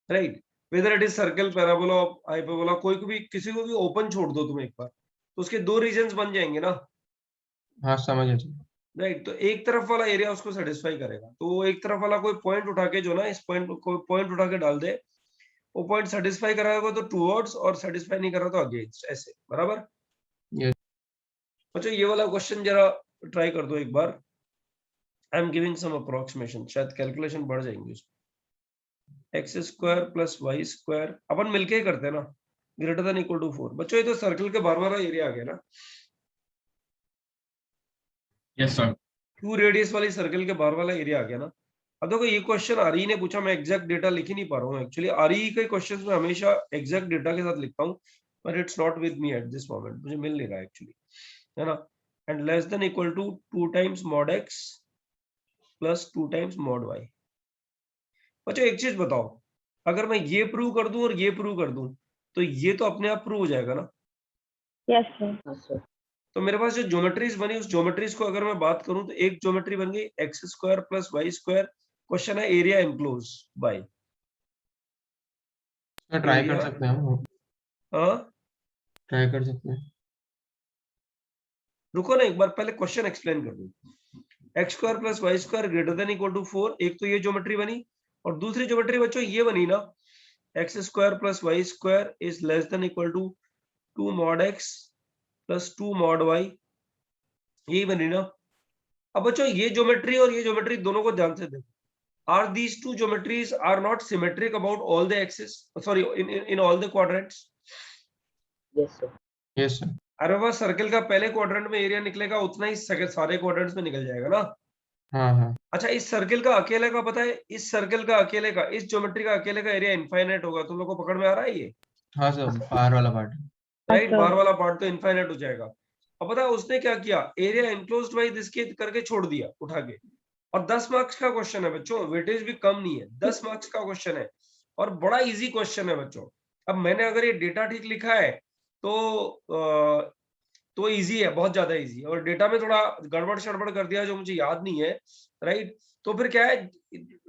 right, whether it is circle, parabola, hyperbola, कोई को भी, किसी को भी ओपन छोड़ दो तुम एक बार, तो उसके दो रीजन्स बन जाएंगे ना, हाँ समझ गया सर। राइट। तो एक तरफ वाला एरिया उसको सेटिस्फाई करेगा, तो वो एक तरफ वाला कोई पॉइंट उठा के जो ना, इस पॉइंट कोई पॉइंट उठा के डाल दे, वो पॉइंट सेटिस्फाई कराएगा तो टूवर्ड्स, और सेटिस्फाई नहीं कर रहा तो अगेंस्ट, ऐसे बराबर। ये अच्छा ये वाला क्वेश्चन जरा ट्राई कर दो एक बार, I am giving some approximation, शायद कैलकुलेशन बढ़ जाएंगे उसमें। X square plus y square अपन मिलके ही करते हैं ना, ग्रेटर देन इक्वल टू 4। बच्चों ये तो सर्कल के बाहर वाला एरिया आ गया ना, यस सर। 2 रेडियस वाली सर्कल के बाहर वाला एरिया आ गया ना। अब देखो ये क्वेश्चन आरई ने पूछा, मैं एग्जैक्ट डेटा लिख ही नहीं पा रहा हूँ एक्चुअली, आरई के क्वेश्चंस में हमेशा एग्जैक्ट डेटा के साथ लिखता हूँ, but it's not with me at this moment, मुझे मिल नहीं रहा एक्चुअली, है ना। And less than equal to 2 times mod x plus 2 times mod y. बच्चों एक चीज बताओ, अगर मैं ये प्रूव कर दूं और ये प्रूव कर दूं, तो ये तो अपने आप प्रूव हो जाएगा ना। Yes sir. तो मेरे पास जो ज्योमेट्रीज बनी, उस ज्योमेट्रीज को अगर मैं बात करूं, तो एक ज्योमेट्री बन गई x square plus y square, question है एरिया एनक्लोज बाय ट्राई कर एरिया। सकते हैं हम। हाँ ट्राई कर सकते हैं। रुको ना एक बार, पहले क्वेश्चन एक्सप्लेन कर दूं। X square plus y square greater than equal to 4, एक तो ये ज्योमेट्री बनी, और दूसरी ज्योमेट्री बच्चों ये बनी ना, x square plus y square is less than equal to 2 mod x plus 2 mod y, यही बनी ना। अब बच्चों ये ज्योमेट्री और ये ज्योमेट्री दोनों को ध्यान से देखो, are these two geometries are not symmetric about all the axes, sorry, in all the quadrants? Yes sir. अरे वह सर्कल का पहले क्वाड्रेंट में एरिया निकलेगा, उतना ही सारे क्वाड्रेंट्स में निकल जाएगा ना। हाँ हाँ अच्छा इस सर्कल का अकेले का पता है, इस सर्कल का अकेले का, इस ज्योमेट्री का अकेले का एरिया इनफाइनाइट होगा, तुम लोग को पकड़ में आ रहा है ये? हाँ सर, बाहर वाला पार्ट। Right, sir. बाहर वाला पार्ट तो इनफाइनाइट हो जाएगा। अब पता है उसने क्या किया, एरिया एनक्लोज्ड बाय दिस के करके छोड़ दिया उठा के, और 10 मार्क्स का क्वेश्चन है बच्चों, वेटेज भी कम नहीं है, 10 मार्क्स का क्वेश्चन है, और बड़ा इजी क्वेश्चन है बच्चों। अब मैंने अगर ये डेटा ठीक लिखा है तो इजी है, बहुत ज्यादा इजी है, और डेटा में थोड़ा गड़बड़ शड़बड़ कर दिया जो मुझे याद नहीं है, राइट, तो फिर क्या है,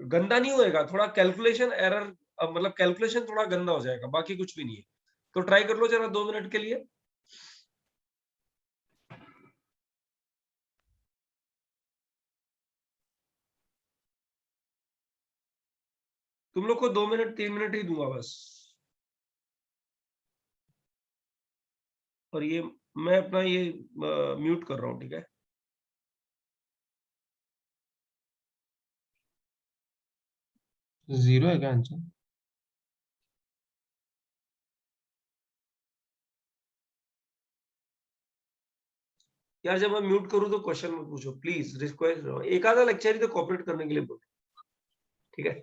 गंदा नहीं होएगा, थोड़ा कैलकुलेशन एरर, मतलब कैलकुलेशन थोड़ा गंदा हो जाएगा, बाकी कुछ भी नहीं है। तो ट्राई कर लो जरा 2 मिनट के लिए। तुम लोग को 2 मिनट 3 मिनट ही दूंगा बस। और ये मैं अपना ये म्यूट कर रहा हूँ, ठीक है? जीरो है क्या आंसर? यार जब मैं म्यूट करूँ तो क्वेश्चन मत पूछो प्लीज, रिक्वेस्ट। एक आधा लेक्चर ही तो कॉपरेट करने के लिए बोलो, ठीक है?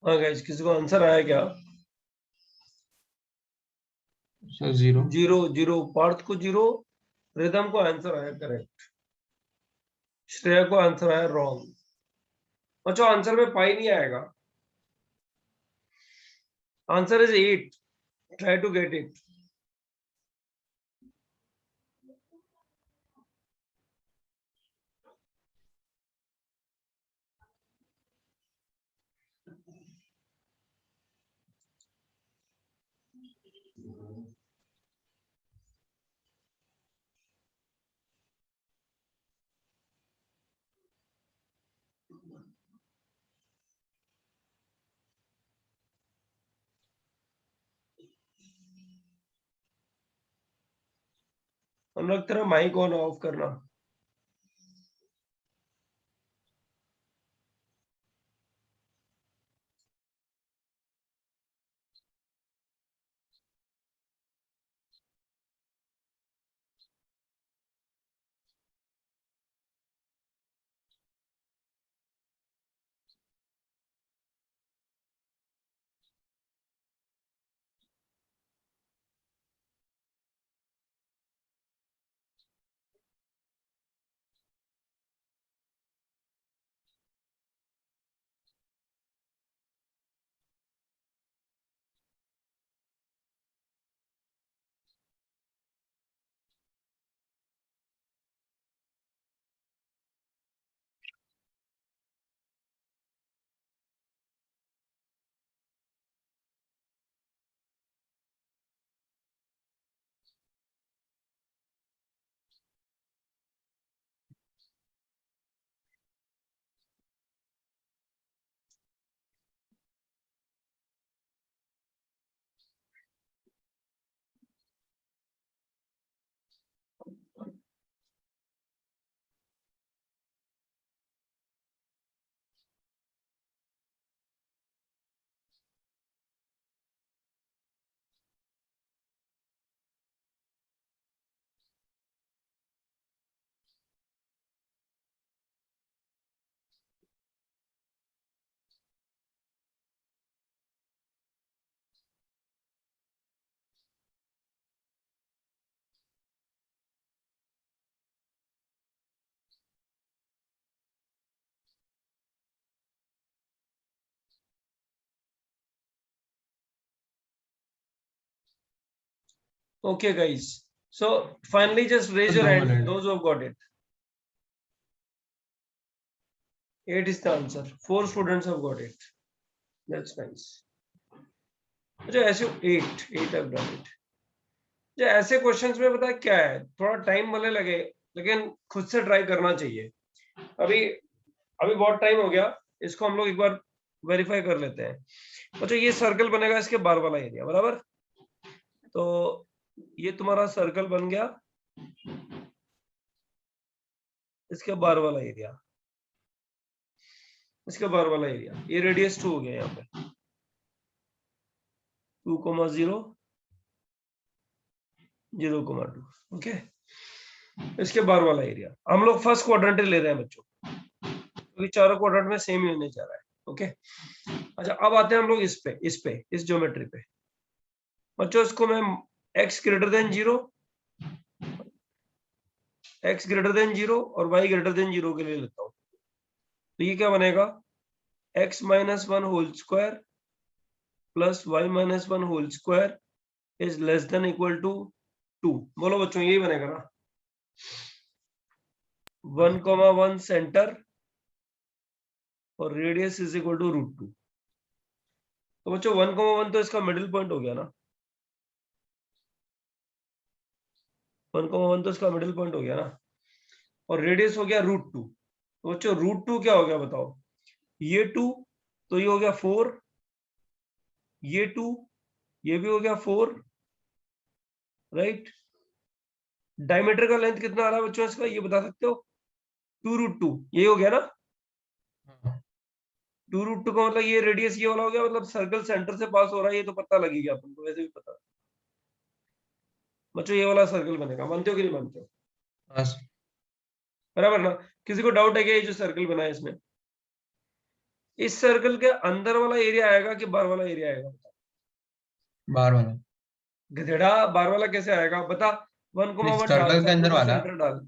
हाँ गाइस, किसी को आंसर आया क्या? Sir zero. Zero zero, Parth को जीरो, रिदम को आंसर आया करेक्ट, श्रेया को आंसर आया रॉन्ग। अच्छा, आंसर में पाई नहीं आएगा, answer is 8, try to get it. Anurag तेरा माइक ऑन ऑफ करना। Okay, guys. So finally, just raise your No, hand. no. Those who have got it. 8 is the answer. 4 students have got it. That's nice. अच्छा ऐसे 8 have done it. जो ऐसे questions में पता है क्या है, थोड़ा टाइम भले लगे लेकिन खुद से ट्राई करना चाहिए. अभी बहुत टाइम हो गया, इसको हम लोग एक बार वेरीफाई कर लेते हैं. अच्छा ये सर्कल बनेगा इसके बाहर वाला एरिया, बराबर. तो ये तुम्हारा सर्कल बन गया इसके बाहर वाला एरिया, इसके बाहर वाला एरिया. ये रेडियस 2 हो गया यहाँ पे 2,0 0,2. ओके, इसके बाहर वाला एरिया हम लोग फर्स्ट क्वाड्रेंट ले रहे हैं बच्चों, क्योंकि चारों क्वाड्रेंट में सेम ही होने जा रहा है. ओके, अच्छा अब आते हैं हम लोग इस पे इस ज्योमेट्री पे. बच्चों इसको मैं x ग्रेटर देन 0 और y ग्रेटर देन 0 के लिए लेता हूं. तो ये क्या बनेगा, x minus 1 whole square plus y minus 1 whole square is less than equal to 2. बोलो बच्चों यही बनेगा ना. 1,1 सेंटर और रेडियस इज इक्वल टू √2. तो बच्चों 1,1 तो इसका मिडिल पॉइंट हो गया ना. 1,1 तो इसका मिडिल पॉइंट हो गया ना, और रेडियस हो गया √2. तो बच्चों √2 क्या हो गया बताओ, ये 2 तो ये हो गया 4, ये 2 ये भी हो गया 4, राइट. डायमीटर का लेंथ कितना आ रहा है बच्चों इसका, ये बता सकते हो, 2√2. ये हो गया ना, 2√2 का मतलब ये रेडियस ये वाला हो गया, मतलब सर्कल सेंटर से पास हो रहा है, ये तो पता लगेगा अपन को, वैसे भी पता. बच्चों ये वाला सर्कल बनेगा, मानते हो कि नहीं मानते हो, बराबर ना. किसी को डाउट है कि ये जो सर्कल बना है इसमें, इस सर्कल के अंदर वाला एरिया आएगा कि बाहर वाला एरिया आएगा, बाहर वाला. गधेड़ा, बाहर वाला कैसे आएगा बता. 1,1 सर्कल के अंदर वाला. सेंटर डाल,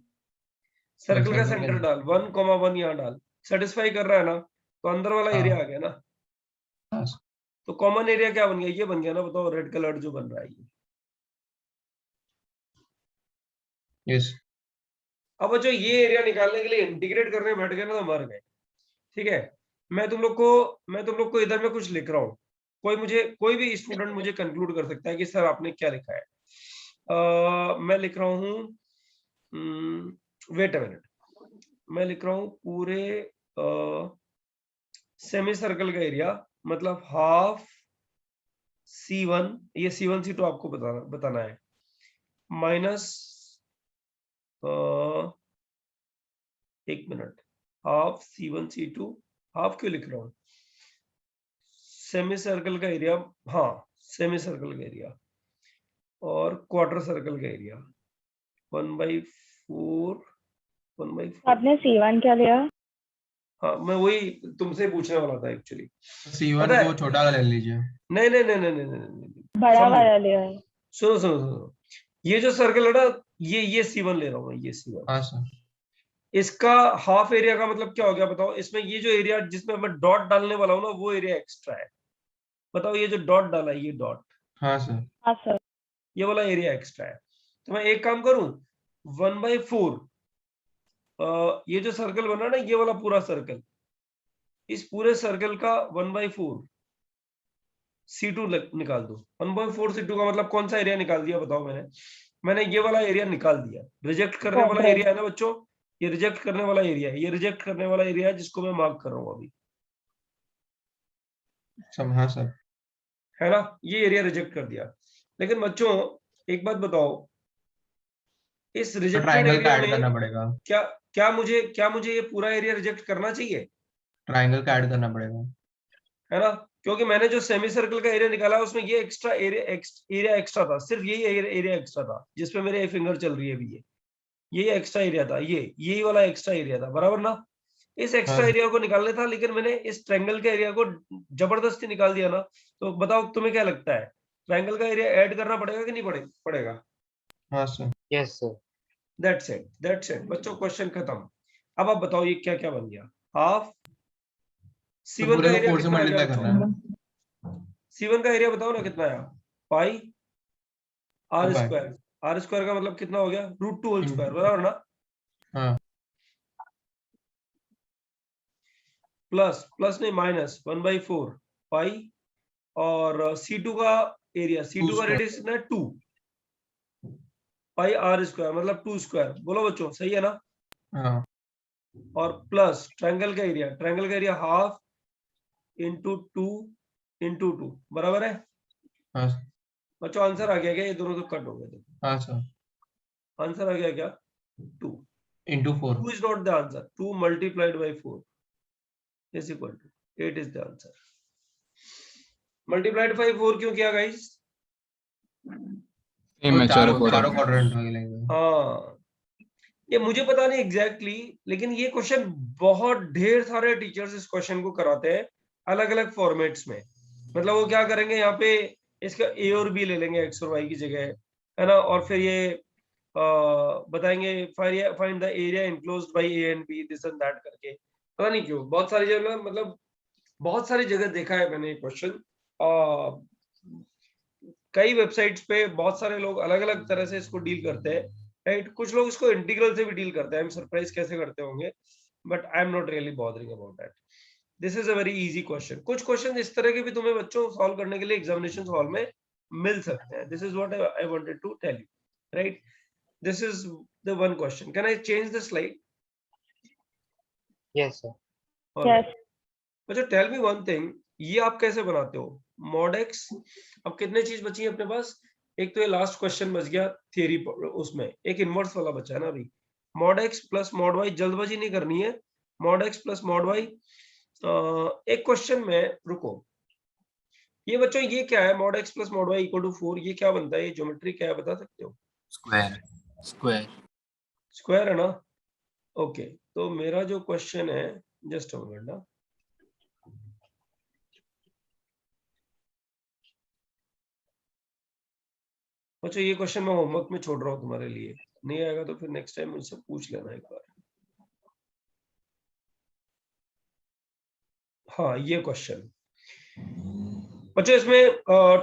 सर्कल का सेंटर डाल, 1,1 यहाँ डाल, सेटिस्फाई कर रहा है ना, तो अंदर वाला एरिया आ गया ना. तो कॉमन एरिया क्या बन गया, ये बन गया ना. बताओ रेड कलर जो बन रहा है ये. यस. अब जो ये एरिया निकालने के लिए इंटीग्रेट करने बैठ गए ना तो मर गए. ठीक है, मैं तुम लोग को इधर में कुछ लिख रहा हूँ, कोई भी स्टूडेंट मुझे कंक्लूड कर सकता है कि सर आपने क्या लिखा है. मैं लिख रहा हूँ, वेट अ मिनट, मैं लिख रहा हूँ पूरे सेमी सर्कल का एरिया, मतलब हाफ C1, ये C1 C2 आपको बताना है, माइनस एक minute, half C1 C2, half क्यों लिख रहा हूँ, सेमी सर्कल का एरिया, हाँ सेमी सर्कल का एरिया, और क्वार्टर सर्कल का एरिया 1/4. आपने C1 क्या लिया? हाँ मैं वही तुमसे पूछने वाला था एक्चुअली. C1 को छोटा वाला ले लीजिए. नहीं, बड़ा वाला लिया है. सुनो, ये जो सर्कल है ना, ये C1 ले रहा हूँ, ये C1. हाँ सर. इसका हाफ एरिया का मतलब क्या हो गया बताओ. इसमें ये जो एरिया जिसमें मैं डॉट डालने वाला हूँ ना, वो एरिया एक्स्ट्रा है. बताओ ये जो डॉट डाला है, ये डॉट, हाँ सर. हाँ सर. ये वाला एरिया एक्स्ट्रा है. तो मैं एक काम करूं, 1/4, ये जो सर्कल बना ना, ये वाला पूरा सर्कल, इस पूरे सर्कल का 1/4 C2 निकाल दो. 1/4 C2 का मतलब कौन सा एरिया निकाल दिया बताओ. मैंने ये वाला एरिया निकाल दिया. रिजेक्ट करने वाला एरिया है ना बच्चों, ये रिजेक्ट करने वाला एरिया है, ये रिजेक्ट करने वाला एरिया है जिसको मैं मार्क कर रहा हूँ अभी. हाँ सर. है ना, ये एरिया रिजेक्ट कर दिया. लेकिन बच्चों एक बात बताओ, इस रिजेक्टेड एरिया में करना पड़ेगा. क्या मुझे ये पूरा एरिया रिजेक्ट करना चाहिए? ट्रायंगल का ऐड करना पड़ेगा, है ना, क्योंकि मैंने जो सेमी सर्कल का एरिया निकाला उसमें ये एक्स्ट्रा एरिया एक्स्ट्रा था. सिर्फ यही एरिया एक्स्ट्रा था जिसपे मेरे फिंगर चल रही है अभी. ये एक्स्ट्रा एरिया था, यही वाला एक्स्ट्रा एरिया था, बराबर ना. इस एक्स्ट्रा एरिया को निकालना था, लेकिन मैंने इस ट्रायंगल के एरिया को जबरदस्ती निकाल दिया ना. तो बताओ तुम्हें क्या लगता है, ट्रायंगल का एरिया ऐड करना पड़ेगा कि नहीं पड़ेगा? हाँ sir. Yes sir. That's it बच्चों, क्वेश्चन खत्म. अब आप बताओ ये क्या क्या बन गया. हाफ C1 का एरिया कितना है? C1 का एरिया बताओ ना कितना है. Pi r Okay. Square, r square का मतलब कितना हो गया, √2 होल स्क्वायर, बराबर ना, हाँ प्लस नहीं माइनस 1/4 पाई, और C2 का एरिया, C2 का रेडियस कितना है 2 पाई आर स्क्वायर मतलब 2 स्क्वायर, बोलो बच्चों सही है ना, हाँ और प्लस ट्रायंगल का एरिया, ट्रायंगल का एरिया हाफ इंटू 2 इंटू 2, बराबर है हाँ बच्चों, आंसर आ गया क्या, ये दोनों तो कट हो गए थे, हाँ सर, आंसर आ गया क्या 2, into 4. 2 is not the answer, 2 multiplied by 4 is equal to 8 is the answer, multiplied by 4 क्यों किया गाइस, सेम है चारों चारों quadrant। क्वाड्रेंट में लगेगा। हाँ ये मुझे पता नहीं एग्जैक्टली लेकिन ये क्वेश्चन बहुत ढेर सारे टीचर्स इस क्वेश्चन को कराते हैं अलग अलग फॉर्मेट्स में, मतलब वो क्या करेंगे यहाँ पे इसका ए और बी ले लेंगे एक्स और वाई की जगह, है ना, और फिर ये बताएंगे find the area enclosed by A and B this and that करके, पता नहीं क्यों बहुत सारी जगह, मतलब बहुत सारी जगह देखा है मैंने ये क्वेश्चन, कई वेबसाइट्स पे बहुत सारे लोग अलग अलग तरह से इसको डील करते हैं, राइट, कुछ लोग इसको इंटीग्रल से भी डील करते हैं, आई एम सरप्राइज कैसे करते होंगे, but I am not really bothering about that, this is a very easy question, कुछ क्वेश्चन इस तरह के भी तुम्हें बच्चों सॉल्व करने के लिए एग्जामिनेशन हॉल में मिल सकते हैं, this is what I wanted to tell you, right, this is the one question, can I change the slide, Yes, sir. Yes. अच्छा टेल मी वन थिंग, ये आप कैसे बनाते हो मॉड एक्स, अब कितने चीज बची है अपने पास, एक तो ये लास्ट क्वेश्चन बच गया थियरी, उसमें एक इनवर्स वाला बचा है ना अभी, mod x plus mod y, जल्दबाजी नहीं करनी है, mod x plus mod y, एक क्वेश्चन में रुको, ये बच्चों ये क्या है, mod x plus mod y equal to 4, ये क्या बनता है, ये ज्योमेट्री क्या है बता सकते हो, स्क्वायर स्क्वायर। स्क्वायर है ना, ओके, तो मेरा जो क्वेश्चन है, जस्ट अ मिनट ना, अच्छा ये क्वेश्चन मैं होमवर्क में छोड़ रहा हूँ तुम्हारे लिए, नहीं आएगा तो फिर नेक्स्ट टाइम मुझसे पूछ लेना एक बार, हाँ ये क्वेश्चन बच्चों, इसमें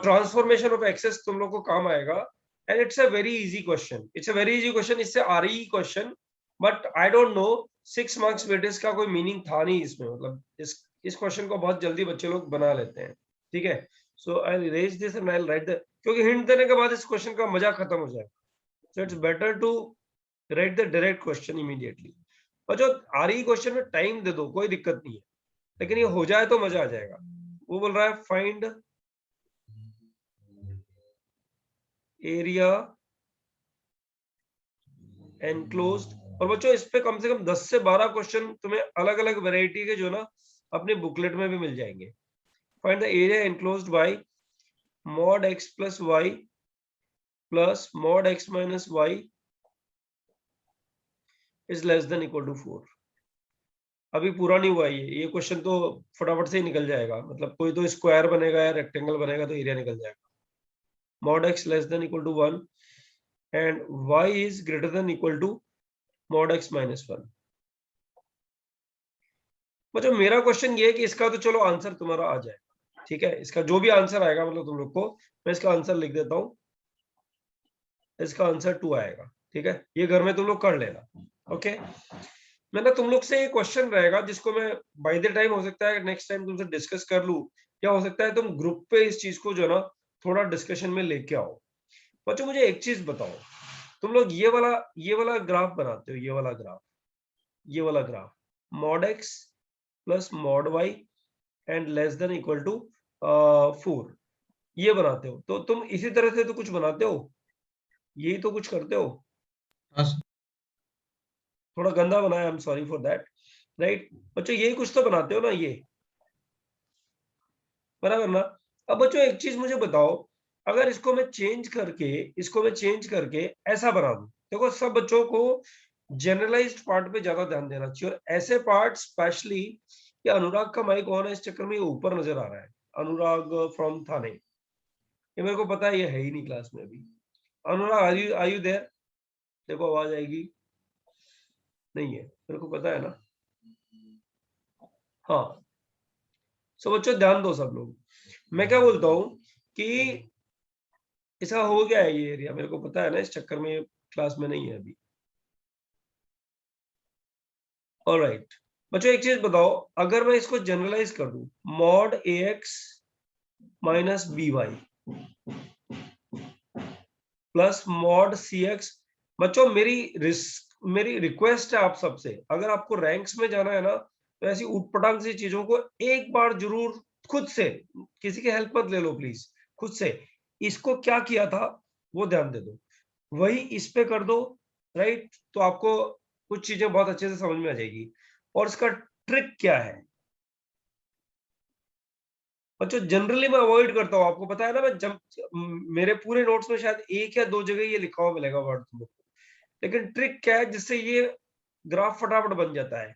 ट्रांसफॉर्मेशन ऑफ एक्सेस तुम लोग को काम आएगा, and it's a very easy question, it's a very easy question, इससे आ रही ही question, but I don't know 6 marks weightage का कोई मीनिंग था नहीं इसमें, मतलब इस क्वेश्चन को बहुत जल्दी बच्चे लोग बना लेते हैं, ठीक है, so I raise this and I write the, क्योंकि हिंट देने के बाद इस क्वेश्चन का मजा खत्म हो जाएगा, so it's better to write the direct question immediately, और जो आ रही क्वेश्चन में टाइम दे दो कोई दिक्कत नहीं है, लेकिन ये हो जाए तो मजा आ जाएगा, वो बोल रहा है फाइंड एरिया एनक्लोज्ड, और बच्चों इस पे कम से कम 10 से 12 क्वेश्चन तुम्हें अलग अलग वैरायटी के जो ना अपने बुकलेट में भी मिल जाएंगे, find the area enclosed by mod x plus y plus mod x minus y is less than equal to 4, अभी पूरा नहीं हुआ ये क्वेश्चन तो फटाफट से ही निकल जाएगा, मतलब कोई तो स्क्वायर बनेगा या रेक्टेंगल बनेगा तो एरिया निकल जाएगा, mod x less than equal to 1 and y is greater than equal to mod x minus 1, मतलब मेरा क्वेश्चन ये है कि इसका तो चलो आंसर तुम्हारा आ जाएगा, ठीक है, इसका जो भी आंसर आएगा मतलब तुम लोग को, मैं इसका आंसर लिख देता हूं, इसका आंसर 2 आएगा, ठीक है, ये घर में तुम लोग कर लेना, ओके, मैं ना तुम लोग से ये क्वेश्चन रहेगा जिसको मैं बाय द टाइम हो सकता है नेक्स्ट टाइम तुमसे डिस्कस कर लूं, या हो सकता है तुम ग्रुप पे इस चीज को जो ना थोड़ा डिस्कशन में लेके आओ, बच्चों मुझे एक चीज बताओ, तुम लोग ये वाला ग्राफ बनाते हो, ये वाला graph mod x plus mod y and less than equal to 4, ये बनाते हो, तो तुम इसी तरह से तो कुछ बनाते हो, यही तो कुछ करते हो, हाँ सर, थोड़ा गंदा बनाया, आई am sorry for that, right, बच्चों यही कुछ तो बनाते हो ना, ये बराबर ना, अब बच्चों एक चीज मुझे बताओ, अगर इसको मैं चेंज करके ऐसा बना दूं, देखो सब बच्चों को जनरलाइज्ड पार्ट पे ज्यादा ध्यान देना चाहिए, और ऐसे पार्ट स्पेशली, ये अनुराग का माइक ऑन है, इस चक्कर में ये ऊपर नजर आ रहा है, अनुराग फ्रॉम थाने, ये मेरे को पता है ये है ही नहीं क्लास में अभी, अनुराग आर यू देयर, देखो आवाज आएगी, नहीं है, मेरे को पता है ना, हाँ, सो बच्चों ध्यान दो सब लोग, मैं क्या बोलता हूं कि इसका हो गया है ये एरिया, मेरे को पता है ना, इस चक्कर में ये क्लास में नहीं है अभी। ऑलराइट बच्चों, एक चीज बताओ, अगर मैं इसको जनरलाइज कर दूं, mod ax minus by plus mod cx, बच्चों मेरी रिक्वेस्ट है आप सबसे, अगर आपको रैंक्स में जाना है ना, तो ऐसी उटपटांग सी चीजों को एक बार जरूर खुद से, किसी की हेल्प मत ले लो प्लीज, खुद से इसको क्या किया था वो ध्यान दे दो, वही इस पे कर दो, राइट? तो आपको कुछ चीजें बहुत अच्छे से समझ में आ जाएगी। और इसका ट्रिक क्या है बच्चों, जनरली मैं अवॉइड करता हूँ, आपको पता है ना, मैं जब मेरे पूरे नोट्स में शायद 1 या 2 जगह ये लिखा हुआ मिलेगा वर्ड तुम लोग को, लेकिन ट्रिक क्या है जिससे ये ग्राफ फटाफट बन जाता है,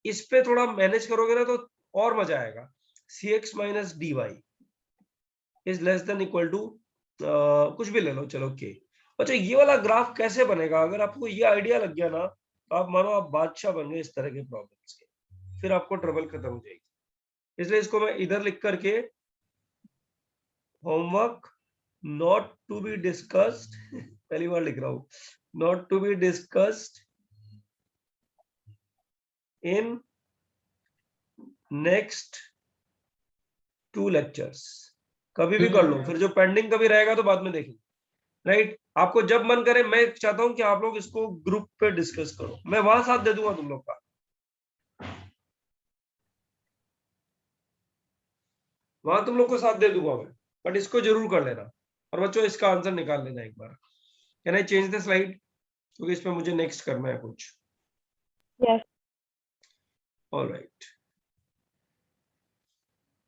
इस पे थोड़ा मैनेज करोगे ना तो और मजा आएगा। cx minus dy is less than equal to कुछ भी ले लो, चलो के। अच्छा, ये वाला ग्राफ कैसे बनेगा, अगर आपको ये आइडिया लग गया ना, तो आप मानो आप बादशाह बन गए इस तरह के प्रॉब्लम्स के, फिर आपको ट्रबल खत्म हो जाएगी। इसलिए इसको मैं इधर लिख करके, homework not to be discussed पहली बार लिख रहा हूं, not to be discussed in next 2 lectures, कभी भी कर लो, फिर जो पेंडिंग कभी रहेगा तो बाद में देखेंगे, राइट? आपको जब मन करे, मैं चाहता हूं कि आप लोग इसको ग्रुप पे डिस्कस करो, मैं वहां साथ दे दूंगा तुम लोग का, वहां तुम लोग को साथ दे दूंगा मैं, बट इसको जरूर कर लेना। और बच्चों, इसका आंसर निकाल लेना एक बार। Can I change the slide, क्योंकि इसमें मुझे नेक्स्ट करना है कुछ। Yes. ऑलराइट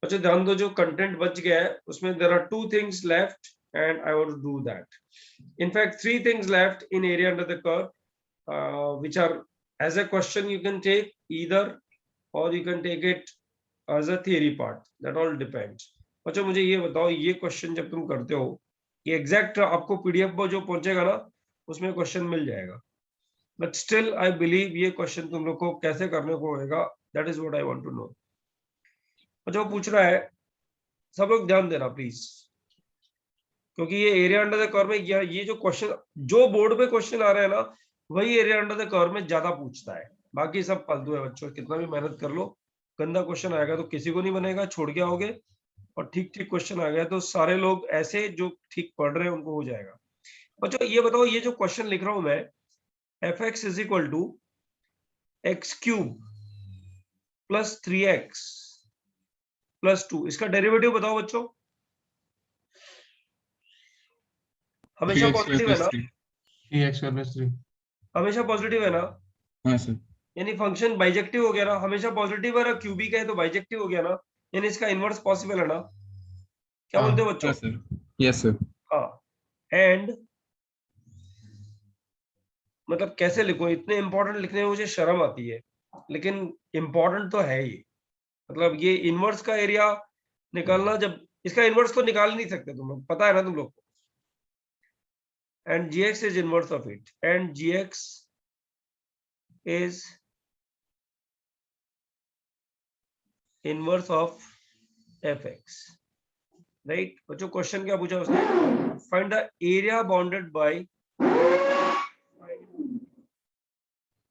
अच्छा, ध्यान दो, जो कंटेंट बच गया है उसमें there are 2 things left and I want to do that, in fact 3 things left in area under the curve, which are as a question you can take either, और you can take it as a theory part, that all depends. अच्छा, मुझे ये बताओ, ये question जब तुम करते हो, ये एग्जैक्ट आपको पीडीएफ पर जो पहुंचेगा ना, उसमें क्वेश्चन मिल जाएगा, बट स्टिल आई बिलीव ये क्वेश्चन तुम लोग को कैसे करने को होगा, that is what I want to know. अच्छा, वो पूछ रहा है, सब लोग ध्यान देना प्लीज, क्योंकि ये एरिया अंडर द कर्व में ये जो क्वेश्चन, जो बोर्ड पे क्वेश्चन आ रहे हैं ना, वही एरिया अंडर द कर्व में ज्यादा पूछता है, बाकी सब फालतू है बच्चों, कितना भी मेहनत कर लो, गंदा क्वेश्चन आएगा तो किसी को नहीं बनेगा, छोड़ के आओगे, और ठीक ठीक क्वेश्चन आ गया तो सारे लोग ऐसे जो ठीक पढ़ रहे हैं उनको हो जाएगा। बच्चों, ये बताओ, ये जो क्वेश्चन लिख रहा हूं मैं, fx is equal to x cube plus 3x plus 2, इसका डेरिवेटिव बताओ बच्चों, हमेशा 3x पॉजिटिव है ना, 3x+3 हमेशा पॉजिटिव है ना, हाँ सर, यानी फंक्शन बाइजेक्टिव हो गया ना, हमेशा पॉजिटिव है ना, क्यूबिक है तो बाइजेक्टिव हो गया ना, यानी इसका इनवर्स पॉसिबल है ना, क्या बोलते हो बच्चों? हाँ सर, यस सर। हाँ, एंड मतलब कैसे लिखो, इतने इंपॉर्टेंट लिखने में मुझे शर्म आती है, लेकिन इंपॉर्टेंट तो है ही, मतलब ये इनवर्स का एरिया निकालना, जब इसका इनवर्स तो निकाल नहीं सकते तुम लोग, पता है ना तुम लोग को, and gx is inverse of it, and gx is inverse of fx, right? बच्चों, क्वेश्चन क्या पूछा उसने, find the area bounded by,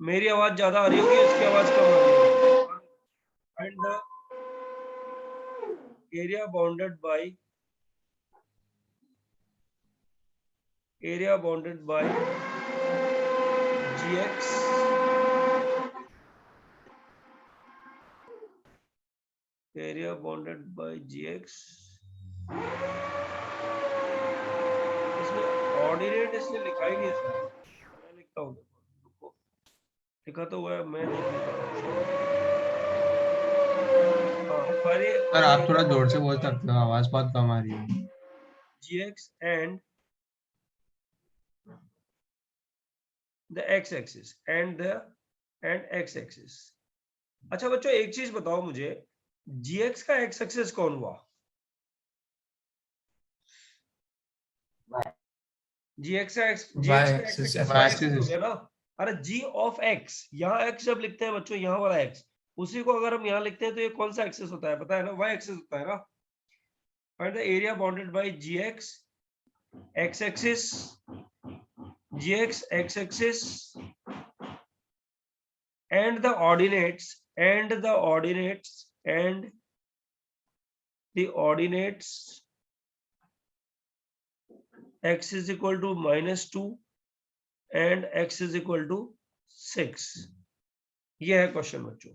मेरी आवाज ज्यादा आ रही होगी, उसकी आवाज कम आ रही होगी, find the area bounded by, area bounded by gx area bounded by gx, इसमें ऑर्डिनेट इसने लिखा ही नहीं, इसमें मैं लिखता हूँ, रुको, लिखा तो हुआ है, मैं नहीं लिख रहा। सर आप थोड़ा जोर से बोल सकते हो, आवाज बहुत कम आ रही है। gx and the x-axis and x-axis। अच्छा बच्चों, एक चीज बताओ मुझे, gx का x-axis कौन हुआ? gx का x-axis हो गया ना, अरे g of x, यहाँ x जब लिखते हैं बच्चों, यहाँ वाला x, उसी को अगर हम यहाँ लिखते हैं तो ये कौन सा एक्सिस होता है, पता है ना, y एक्सिस होता है ना। Find the area bounded by gx x axis, gx x axis, and the ordinates x is equal to -2 and x is equal to 6. ये है क्वेश्चन बच्चों,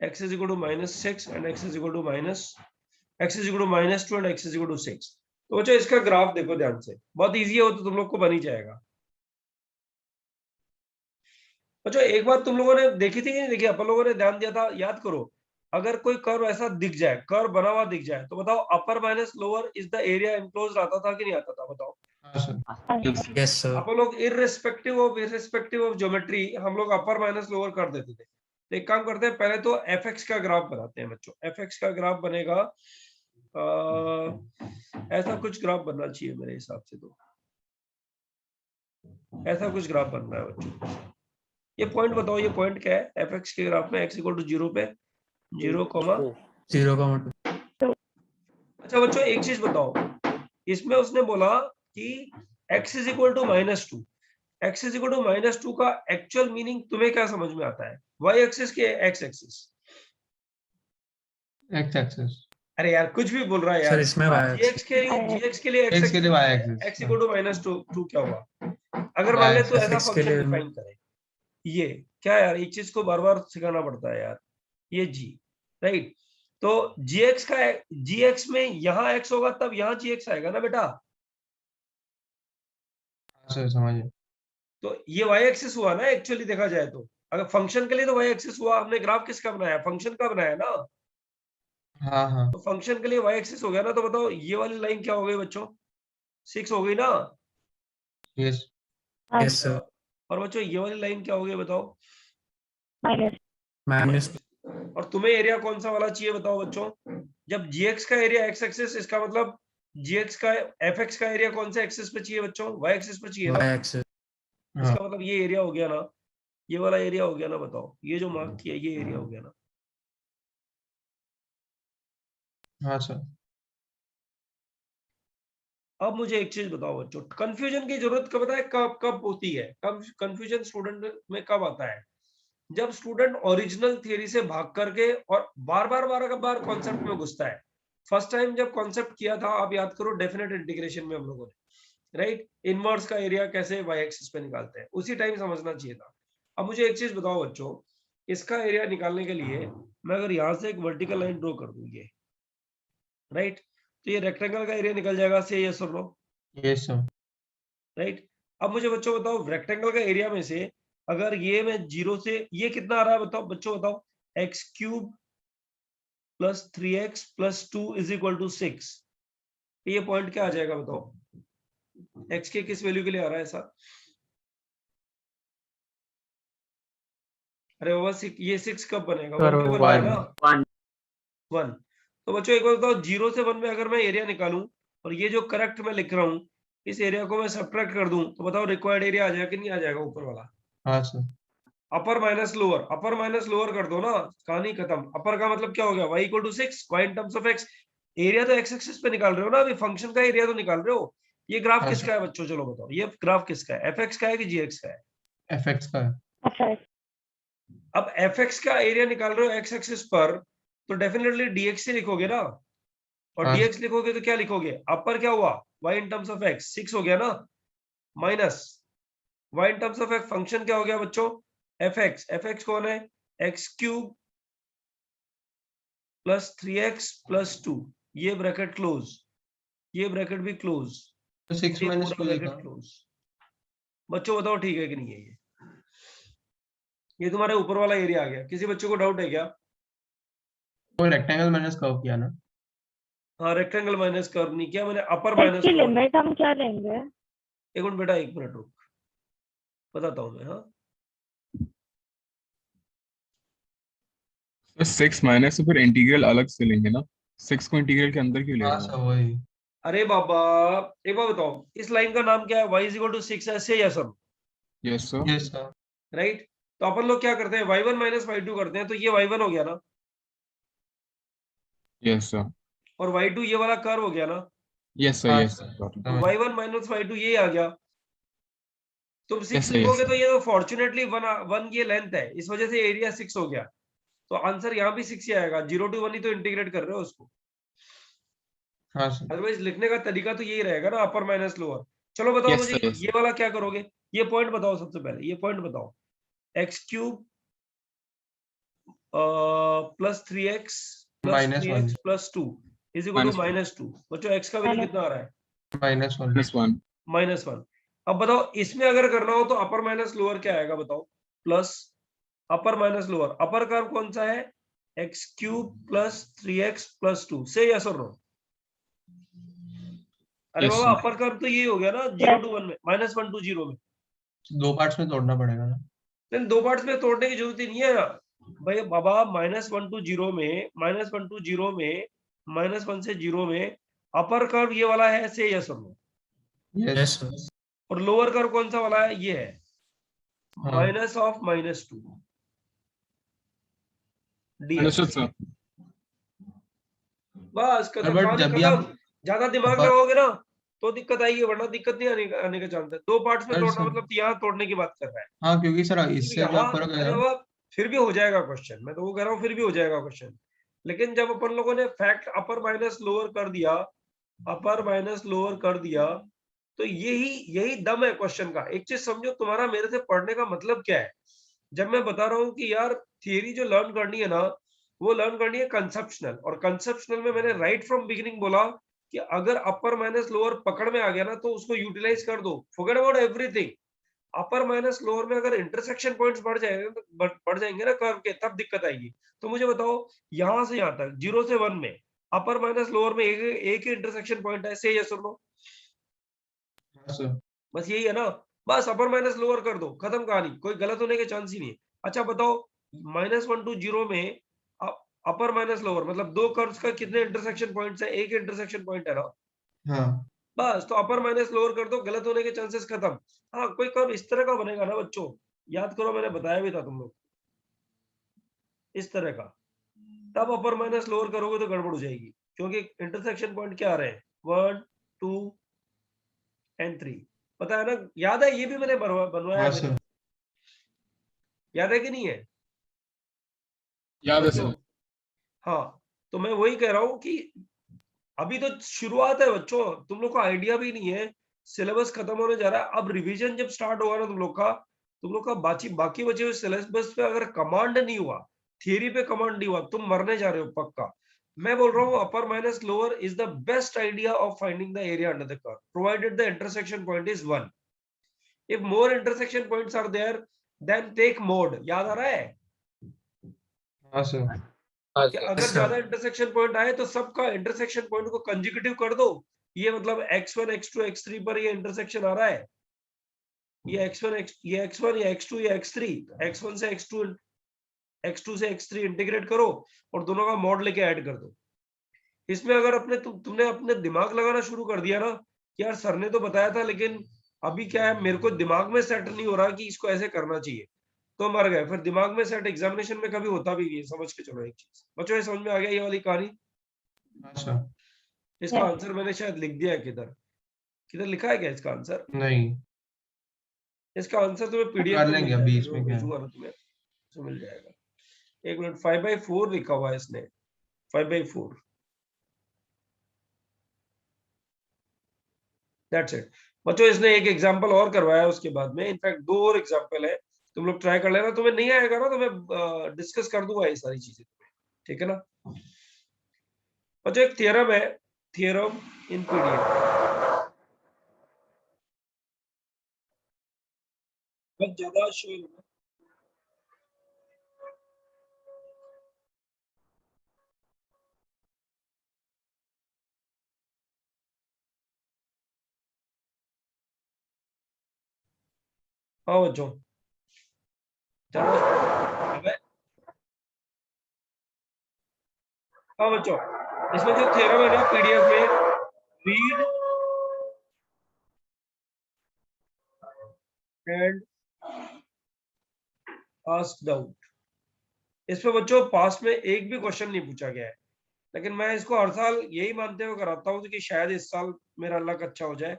x is equal to -6 and x is equal to -2 and x is equal to 6. तो बच्चों इसका graph देखो ध्यान से, बहुत इजी है वो तो तुम लोग को बन ही जाएगा। बच्चों एक बात तुम लोगों ने देखी थी कि नहीं देखी, अपन लोगों ने ध्यान दिया था, याद करो, अगर कोई कर्व ऐसा दिख जाए, कर्व बना हुआ दिख जाए, तो बताओ अपर minus lower is the area enclosed आता था कि नहीं आता था, बताओ। हाँ सर। Yes sir. अपन लोग इररिस्पेक्टिव ऑफ ज्योमेट्री हम लोग अपर माइनस लोअर कर देते थे। तो एक काम करते हैं, पहले तो fx का ग्राफ बनाते हैं बच्चों। fx का ग्राफ बनेगा ऐसा कुछ ग्राफ बनना चाहिए मेरे हिसाब से, तो ऐसा कुछ ग्राफ बनना है बच्चों। ये पॉइंट बताओ, ये पॉइंट क्या है fx के ग्राफ में? x इक्वल टू 0 पे 0, 0,2। अच्छा बच्चों एक चीज बताओ, इसमें उसने बोला कि x is equal to -2, x is equal to -2 का एक्चुअल मीनिंग तुम्हें क्या समझ में आता है? y एक्सिस के x एक्सिस? x axis. अरे यार कुछ भी बोल रहा है यार सर इसमें gx के लिए x के लिए y axis. x equal to -2 क्या हुआ? अगर मान ले तो ऐसा fx के फंक्शन लिए डिफाइन करे, ये क्या यार, एक चीज को बार बार सिखाना पड़ता है यार, ये g, राइट? तो gx में यहाँ x होगा तब यहाँ gx आएगा ना बेटा। सर समझिए। तो ये y एक्सिस हुआ ना एक्चुअली देखा जाए तो, अगर फंक्शन के लिए तो y एक्सिस हुआ। हमने ग्राफ किसका बनाया? फंक्शन का बनाया ना। हाँ हाँ। तो फंक्शन के लिए y एक्सिस हो गया ना, तो बताओ ये वाली लाइन क्या हो गई बच्चों? 6 हो गई ना। यस। Yes sir. और बच्चों ये वाली लाइन क्या हो गई बताओ? माइनस। और तुम्हें एरिया कौन सा वाला चाहिए बताओ बच्चों? जब gx का एरिया x एक्सिस, इसका मतलब gx का fx का एरिया कौन से एक्सिस पे चाहिए बच्चों? y एक्सिस पे चाहिए ना। y axis. इसका मतलब ये एरिया हो गया ना, ये वाला एरिया हो गया ना। बताओ ये जो मार्क किया ये एरिया हो गया ना। हाँ सर। अब मुझे एक चीज बताओ बच्चों, कंफ्यूजन की जरूरत कब है? कब होती है? कंफ्यूजन स्टूडेंट में कब आता है? जब स्टूडेंट ओरिजिनल थियरी से भाग करके और बार बार कॉन्सेप्ट में घुसता है। फर्स्ट टाइम जब कॉन्सेप्ट किया था, आप याद करो, डेफिनेट इंटीग्रेशन में हम लोगों ने, राइट, इनवर्स का एरिया कैसे y एक्सिस पे निकालते हैं, उसी टाइम समझना चाहिए था। अब मुझे एक चीज बताओ बच्चों, इसका एरिया निकालने के लिए मैं अगर यहाँ से एक वर्टिकल लाइन ड्रॉ कर दूं, ये राइट, तो ये रेक्टेंगल का एरिया निकल जाएगा, से यस और नो? Yes sir. राइट। अब मुझे बच्चों बताओ, रेक्टेंगल का एरिया में से अगर ये मैं 0 से, ये कितना आ रहा है बताओ बच्चों, बताओ। x³ + 3x + 2 = 6। ये पॉइंट क्या आ जाएगा बताओ? x के किस वैल्यू के लिए आ रहा है ऐसा? अरे बाबा ये 6 कब बनेगा? 1 पे बनेगा ना, 1। तो बच्चों एक बार बताओ, 0 से 1 में अगर मैं एरिया निकालूं और ये जो करेक्ट मैं लिख रहा हूं, इस एरिया को मैं सब्ट्रैक्ट कर दूं, तो बताओ रिक्वायर्ड एरिया आ जाएगा कि नहीं आ जाएगा ऊपर वाला? हाँ सर। अपर माइनस लोअर कर दो ना, कहानी खत्म। अपर का मतलब क्या हो गया? y = 6, y in terms of x। Area तो x एक्सिस पे निकाल रहे हो ना, अभी फंक्शन का एरिया तो निकाल रहे हो। ये ग्राफ हाँ, किसका है बच्चों? चलो बताओ, ये ग्राफ किसका है? fx का है कि gx का है? fx का है। अब fx का एरिया निकाल रहे हो x एक्सिस पर, तो डेफिनेटली dx से लिखोगे ना। और हाँ, dx लिखोगे तो क्या लिखोगे? अपर क्या हुआ? y in terms of x 6 हो गया ना, minus y in terms of x function क्या हो गया बच्चों? fx कौन है? x³ + 3x + 2, ये ब्रैकेट क्लोज, ये ब्रैकेट भी क्लोज, तो 6 ये माइनस पूरा 2 ब्रैकेट लिखा। क्लोज। बच्चों बताओ ठीक है कि नहीं है? ये तुम्हारे ऊपर वाला एरिया आ गया। किसी बच्चे को डाउट है क्या? वो रेक्टेंगल माइनस कर्व किया ना। हाँ, रेक्टेंगल माइनस कर्व नहीं किया मैंने, अपर इसकी माइनस लोअर। लिमिट हम क्या लेंगे? एक मिनट बेटा, एक मिनट रुक, बताता हूँ मैं। हाँ 6 माइनस तो फिर इंटीग्रल अलग से लेंगे ना, 6 को इंटीग्रल के अंदर क्यों ले हाँ रहे सर हो? वही। अरे बाबा, एक बार बताओ, इस लाइन का नाम क्या है? y = 6 ऐसे या सब, yes sir. Yes sir. Right? तो अपन लोग क्या करते हैं? y1 - y2 करते हैं, तो ये y1 हो गया ना, यस सर। और y2 ये वाला कर्व हो गया ना। Yes sir, हाँ yes sir, sir, got it. तो y1 माइनस y2 ये आ गया। तुम 6 Yes sir, yes लिखोगे sir. तो ये तो फॉर्चुनेटली वन ये लेंथ है, इस वजह से एरिया 6 हो गया, तो आंसर यहाँ भी 6 ही आएगा। 0 to 1 ही तो इंटीग्रेट कर रहे हो उसको, हाँ सर, अदरवाइज लिखने का तरीका तो यही रहेगा ना, अपर माइनस लोअर। चलो बताओ Yes मुझे sir, yes ये वाला क्या करोगे, ये पॉइंट बताओ सबसे पहले, ये पॉइंट बताओ। X cube plus 3x plus -1 3x plus 2 is equal to -1. -2। बच्चों x का वैल्यू कितना आ रहा है? -1 -1. -1। अब बताओ इसमें अगर करना हो तो अपर माइनस लोअर क्या आएगा बताओ? प्लस अपर माइनस लोअर, अपर कर्व कौन सा है? X cube plus 3x plus 2 से यस और नो? अरे Yes बाबा sir. अपर कर्व तो ये हो गया ना 0 to 1 में, -1 to 0 में। 2 पार्ट्स में तोड़ना पड़ेगा ना। नहीं, 2 पार्ट्स में तोड़ने की जरूरत ही नहीं है भाई बाबा। -1 to 0 में, -1 to 0 में, -1 से 0 में अपर कर्व ये वाला है से यस और नो? Yes sir. और लोअर कर्व कौन सा वाला है? ये है हाँ minus of -2 ds। Understood sir. बस बट कहानी जब भी खत्म। आप ज्यादा दिमाग अपर लगाओगे ना तो दिक्कत आएगी, वरना दिक्कत नहीं आने का चांस है। 2 पार्ट्स में सर तोड़ना सर मतलब यहाँ तोड़ने की बात कर रहा है। हाँ, क्योंकि सर फिर भी इससे जो हाँ, आप करोगे अरे ना, बाबा फिर भी हो जाएगा क्वेश्चन, मैं तो वो कह रहा हूँ फिर भी हो जाएगा क्वेश्चन। लेकिन जब अपन लोगों ने फैक्ट अपर माइनस लोअर कर दिया, अपर माइनस लोअर कर दिया, तो यही दम है क्वेश्चन का। एक चीज समझो, तुम्हारा मेरे से पढ़ने का मतलब क्या है। जब मैं बता रहा हूँ कि यार थियरी जो लर्न करनी है ना, वो लर्न करनी है कंसेप्शनल, और कंसेप्शनल में मैंने राइट फ्रॉम बिगिनिंग बोला कि अगर अपर माइनस लोअर पकड़ में आ गया ना तो उसको यूटिलाइज कर दो, forget about everything. Upper minus lower में अगर इंटरसेक्शन पॉइंट्स बढ़ जाएंगे ना कर्व के, तब दिक्कत आएगी। तो मुझे बताओ यहां से यहां तक 0 से 1 में अपर माइनस लोअर में एक ही इंटरसेक्शन पॉइंट है, से यस और नो? हाँ सर, बस यही है ना। बस अपर माइनस लोअर कर दो, खत्म कहानी, कोई गलत होने के चांस ही नहीं है। अच्छा बताओ -1 to 0 में अपर माइनस लोअर मतलब दो कर्व्स का कितने इंटरसेक्शन पॉइंट्स है? एक इंटरसेक्शन पॉइंट है ना। हाँ बस तो अपर माइनस लोअर कर दो, गलत होने के चांसेस खत्म। हाँ कोई कर्व इस तरह का बनेगा ना बच्चों, याद करो मैंने बताया भी था तुम लोग, इस तरह का, तब अपर माइनस लोअर करोगे तो गड़बड़ हो जाएगी, क्योंकि इंटरसेक्शन पॉइंट क्या आ रहे हैं? 1 2 and 3, पता है ना? याद है, ये भी मैंने बनवाया हाँ है सर, याद है कि नहीं है याद है बच्चों? सर. हाँ, तो मैं वही कह रहा हूँ कि अभी तो शुरुआत है बच्चों, तुम लोग को आइडिया भी नहीं है, सिलेबस खत्म होने जा रहा है। अब रिवीजन जब स्टार्ट होगा ना तुम लोग का बाकी बचे हुए सिलेबस पे अगर कमांड नहीं हुआ, थियरी पे कमांड नहीं हुआ, तुम मरने जा रहे हो पक्का। मैं बोल रहा हूँ upper minus lower is the best idea of finding the area under the curve, provided the intersection point is 1। If more intersection points are there then take mod. याद आ रहा है हाँ सर, कि अगर ज्यादा इंटरसेक्शन पॉइंट आए तो सबका इंटरसेक्शन पॉइंट को कंजिक्यूटिव कर दो। ये मतलब x1 x2 x3 पर ये इंटरसेक्शन आ रहा है, ये x1 ये x1 ये x2 ये x3, x1 से x2 x2 से x3 इंटीग्रेट करो और दोनों का मॉड लेके ऐड कर दो। इसमें अगर तुमने अपने दिमाग लगाना शुरू कर दिया ना कि यार सर ने तो बताया था लेकिन अभी क्या है मेरे को दिमाग में सेट नहीं हो रहा कि इसको ऐसे करना चाहिए, तो मर गए। फिर दिमाग में सेट एग्जामिनेशन में कभी होता भी नहीं है, समझ के चलो एक चीज। बच्चों ये समझ में आ गया ये वाली कहानी? हाँ सर, इसका Yes. आंसर मैंने शायद लिख दिया है, किधर किधर लिखा है क्या इसका आंसर? नहीं इसका आंसर तुम्हें पीडीएफ कर में लेंगे मिल अभी, जाएगा, इसमें जो क्या है। भेजूंगा ना तुम्हें तो मिल जाएगा। एक मिनट, 5/4 लिखा हुआ है इसने, 5/4, दैट्स इट। बच्चों इसने एक एग्जांपल और करवाया उसके बाद में, इनफैक्ट 2 और एग्जांपल है, तुम लोग ट्राई कर लेना। तुम्हें नहीं आएगा ना तो मैं डिस्कस कर दूंगा ये सारी चीजें तुम्हें, ठीक है ना? बच्चों एक थ्योरम है, थ्योरम इन पीडीएफ, बहुत ज्यादा शो होगा। हाँ बच्चों चलो, अबे हाँ बच्चों, इसमें जो थ्योरम है ना पीडीएफ में, रीड एंड आस्क डाउट, इस पे बच्चों पास में एक भी क्वेश्चन नहीं पूछा गया है। लेकिन मैं इसको हर साल यही मानते हुए कराता हूँ कि शायद इस साल मेरा लक अच्छा हो जाए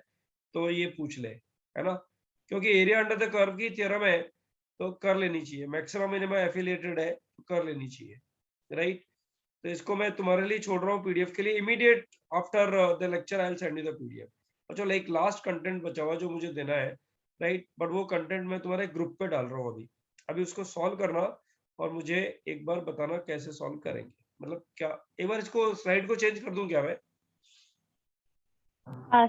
तो ये पूछ ले, है ना, क्योंकि एरिया अंडर द कर्व की थ्योरम है तो कर लेनी चाहिए, मैक्सिमम मिनिमम एफिलिएटेड है तो कर लेनी चाहिए, राइट। तो इसको मैं तुम्हारे लिए छोड़ रहा हूँ पीडीएफ के लिए, immediate after the lecture I will send you the PDF. अच्छा, एक लास्ट कंटेंट बचा हुआ जो मुझे देना है, राइट, बट वो कंटेंट मैं तुम्हारे ग्रुप पे डाल रहा हूँ अभी। अभी उसको सॉल्व करना और मुझे एक बार बताना कैसे सॉल्व करेंगे, मतलब क्या एक बार इसको स्लाइड को चेंज कर दूं क्या मैं? हाँ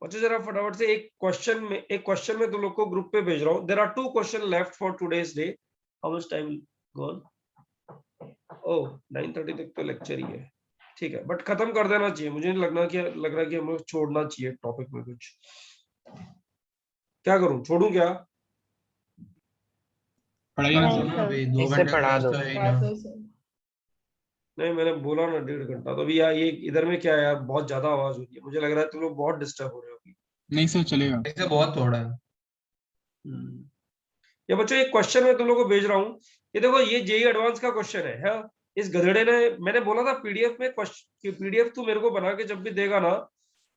अच्छा, जरा फटाफट से एक क्वेश्चन में तुम लोग को ग्रुप पे भेज रहा हूँ। There are 2 question left for today's day. How much time gone? Oh 9:30 तक तो लेक्चर ही है, ठीक है, बट खत्म कर देना चाहिए, मुझे नहीं लग रहा कि हमें छोड़ना चाहिए टॉपिक में कुछ। क्या करूं, छोड़ूं क्या? पढ़ाइए ना नहीं सर। हाँ, सर, अभी 2 इसे घंटे पढ़ा क्लास दो। तो है ही ना। नहीं, मैंने बोला ना 1.5 घंटा, तो अभी यार ये इधर में क्या है यार, बहुत ज्यादा आवाज हो रही है, मुझे लग रहा है तुम लोग बहुत डिस्टर्ब हो रहे हो अभी। नहीं सर, चलेगा। ऐसे बहुत थोड़ा है। ये बच्चों एक क्वेश्चन मैं तुम लोगों को भेज रहा हूँ, ये देखो, ये जेई एडवांस का क्वेश्चन है, हाँ? इस गधेड़े ने, मैंने बोला था पीडीएफ में क्वेश्चन, पीडीएफ तू मेरे को बना के जब भी देगा ना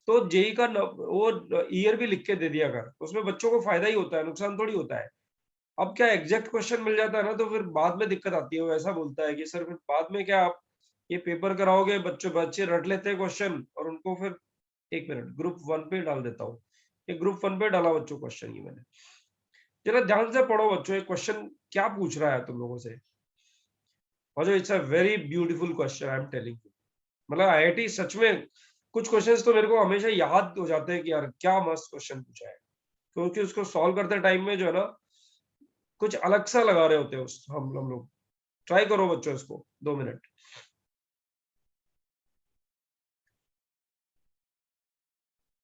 तो जेई का वो ईयर भी लिख के दे दिया कर, उसमें बच्चों को फायदा ही होता है, नुकसान थोड़ी होता है। अब क्या एग्जैक्ट क्वेश्चन मिल जाता है ना तो फिर बाद में दिक्कत आती है, वो ऐसा बोलता है कि सर फिर बाद में क्या आप ये पेपर कराओगे, बच्चे रट लेते हैं क्वेश्चन और उनको फिर, एक मिनट, ग्रुप 1 पे डाल देता हूँ, ये ग्रुप 1 पे डाला बच्चों क्वेश्चन, ये मैंने, जरा ध्यान से पढ़ो बच्चों, ये क्वेश्चन क्या पूछ रहा है तुम लोगों से। और it's a very beautiful question, I am telling you, मतलब आईआईटी सच में कुछ क्वेश्चंस तो मेरे को हमेशा याद हो जाते हैं कि यार क्या मस्त क्वेश्चन पूछा है, क्योंकि उसको सॉल्व करते टाइम में जो है ना कुछ अलग सा लगा रहे होते हैं उस हम लोग। ट्राई करो बच्चों इसको 2 मिनट।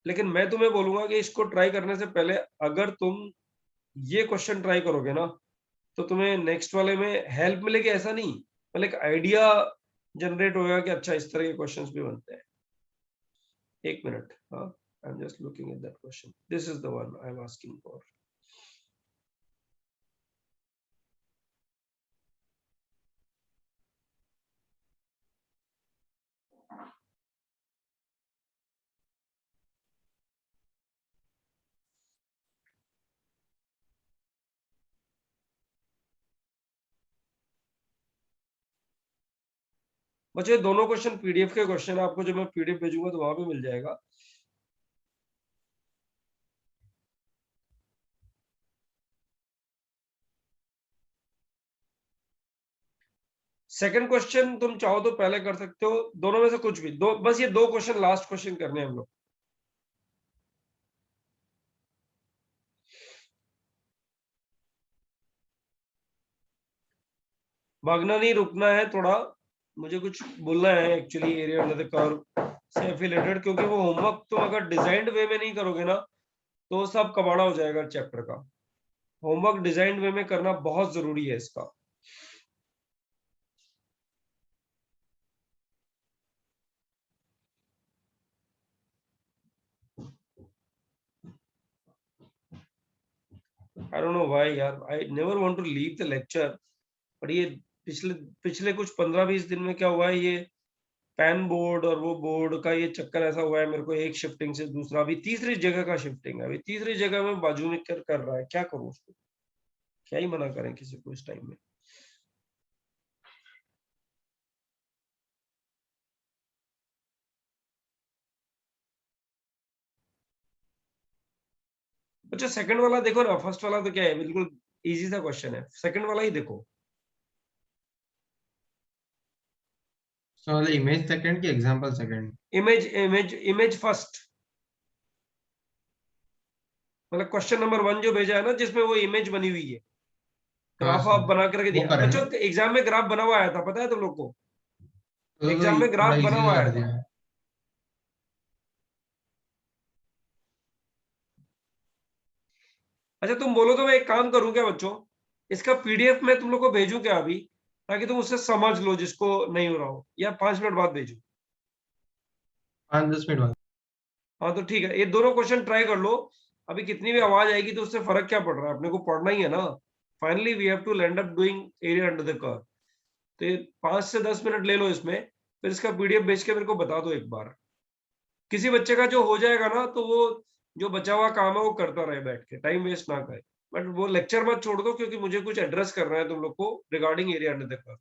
लेकिन मैं तुम्हें बोलूंगा कि इसको ट्राई करने से पहले अगर तुम ये क्वेश्चन ट्राई करोगे ना तो तुम्हें नेक्स्ट वाले में हेल्प मिलेगी, ऐसा नहीं, मतलब एक आइडिया जनरेट होगा कि अच्छा इस तरह के क्वेश्चंस भी बनते हैं। एक मिनट, हाँ, I am just looking at that question, this is the one I am asking for. बच्चे दोनों क्वेश्चन पीडीएफ के क्वेश्चन है, आपको जो मैं पीडीएफ भेजूंगा तो वहां भी मिल जाएगा। सेकंड क्वेश्चन तुम चाहो तो पहले कर सकते हो, दोनों में से कुछ भी दो, बस ये 2 क्वेश्चन लास्ट क्वेश्चन करने हैं हम लोग। भागना नहीं, रुकना है थोड़ा, मुझे कुछ बोलना है actually area under the curve से एफिलेटेड, क्योंकि वो होमवर्क तुम अगर डिजाइंड वे में नहीं करोगे ना तो सब कबाड़ा हो जाएगा चैप्टर का। होमवर्क डिजाइंड वे में करना बहुत जरूरी है इसका। आई डोंट नो व्हाई यार, I never want to leave the lecture, but ये पिछले पिछले कुछ 15-20 दिन में क्या हुआ है, ये पैन बोर्ड और वो बोर्ड का ये चक्कर ऐसा हुआ है मेरे को, एक शिफ्टिंग से दूसरा, अभी तीसरी जगह का शिफ्टिंग है, अभी तीसरी जगह में बाजू में कर रहा है, क्या करूं उसको, क्या ही मना करें किसी को इस टाइम में। अच्छा, सेकंड वाला देखो ना, फर्स्ट वाला तो क्या है, बिल्कुल इजी सा क्वेश्चन है, सेकंड वाला ही देखो। सो वाला इमेज सेकंड की एग्जांपल सेकंड? इमेज फर्स्ट, मतलब क्वेश्चन नंबर 1 जो भेजा है ना जिसमें वो इमेज बनी हुई है, हाँ ग्राफ आप सर, बना करके वो दिया करें बच्चों, ना, एग्जाम में ग्राफ बना हुआ आया था, पता है तुम लोग को, तो एग्जाम में थोड़ा ग्राफ बना इजी हुआ आया कर था। दिया। अच्छा, तुम बोलो तो मैं एक काम करूं क्या बच्चों, इसका पीडीएफ मैं तुम लोग को भेजूं क्या अभी, ताकि तुम उससे समझ लो जिसको नहीं हो रहा हो, या 5 मिनट बाद भेजूं? 5-10 मिनट बाद। हाँ तो ठीक है, ये दोनों क्वेश्चन ट्राई कर लो, अभी कितनी भी आवाज आएगी तो उससे फर्क क्या पड़ रहा है, अपने को पढ़ना ही है ना, finally we have to land up doing area under the curve. तो ये 5 से 10 मिनट ले लो इसमें, फिर इसका पीडीएफ भेज के मेरे को बता दो एक बार। किसी बच्चे का जो हो जाएगा ना, तो वो जो बचा हुआ काम है वो करता रहे बैठ के, टाइम वेस्ट ना करे। बट वो लेक्चर मत छोड़ दो, क्योंकि मुझे कुछ एड्रेस करना है तुम लोग को regarding area under the curve.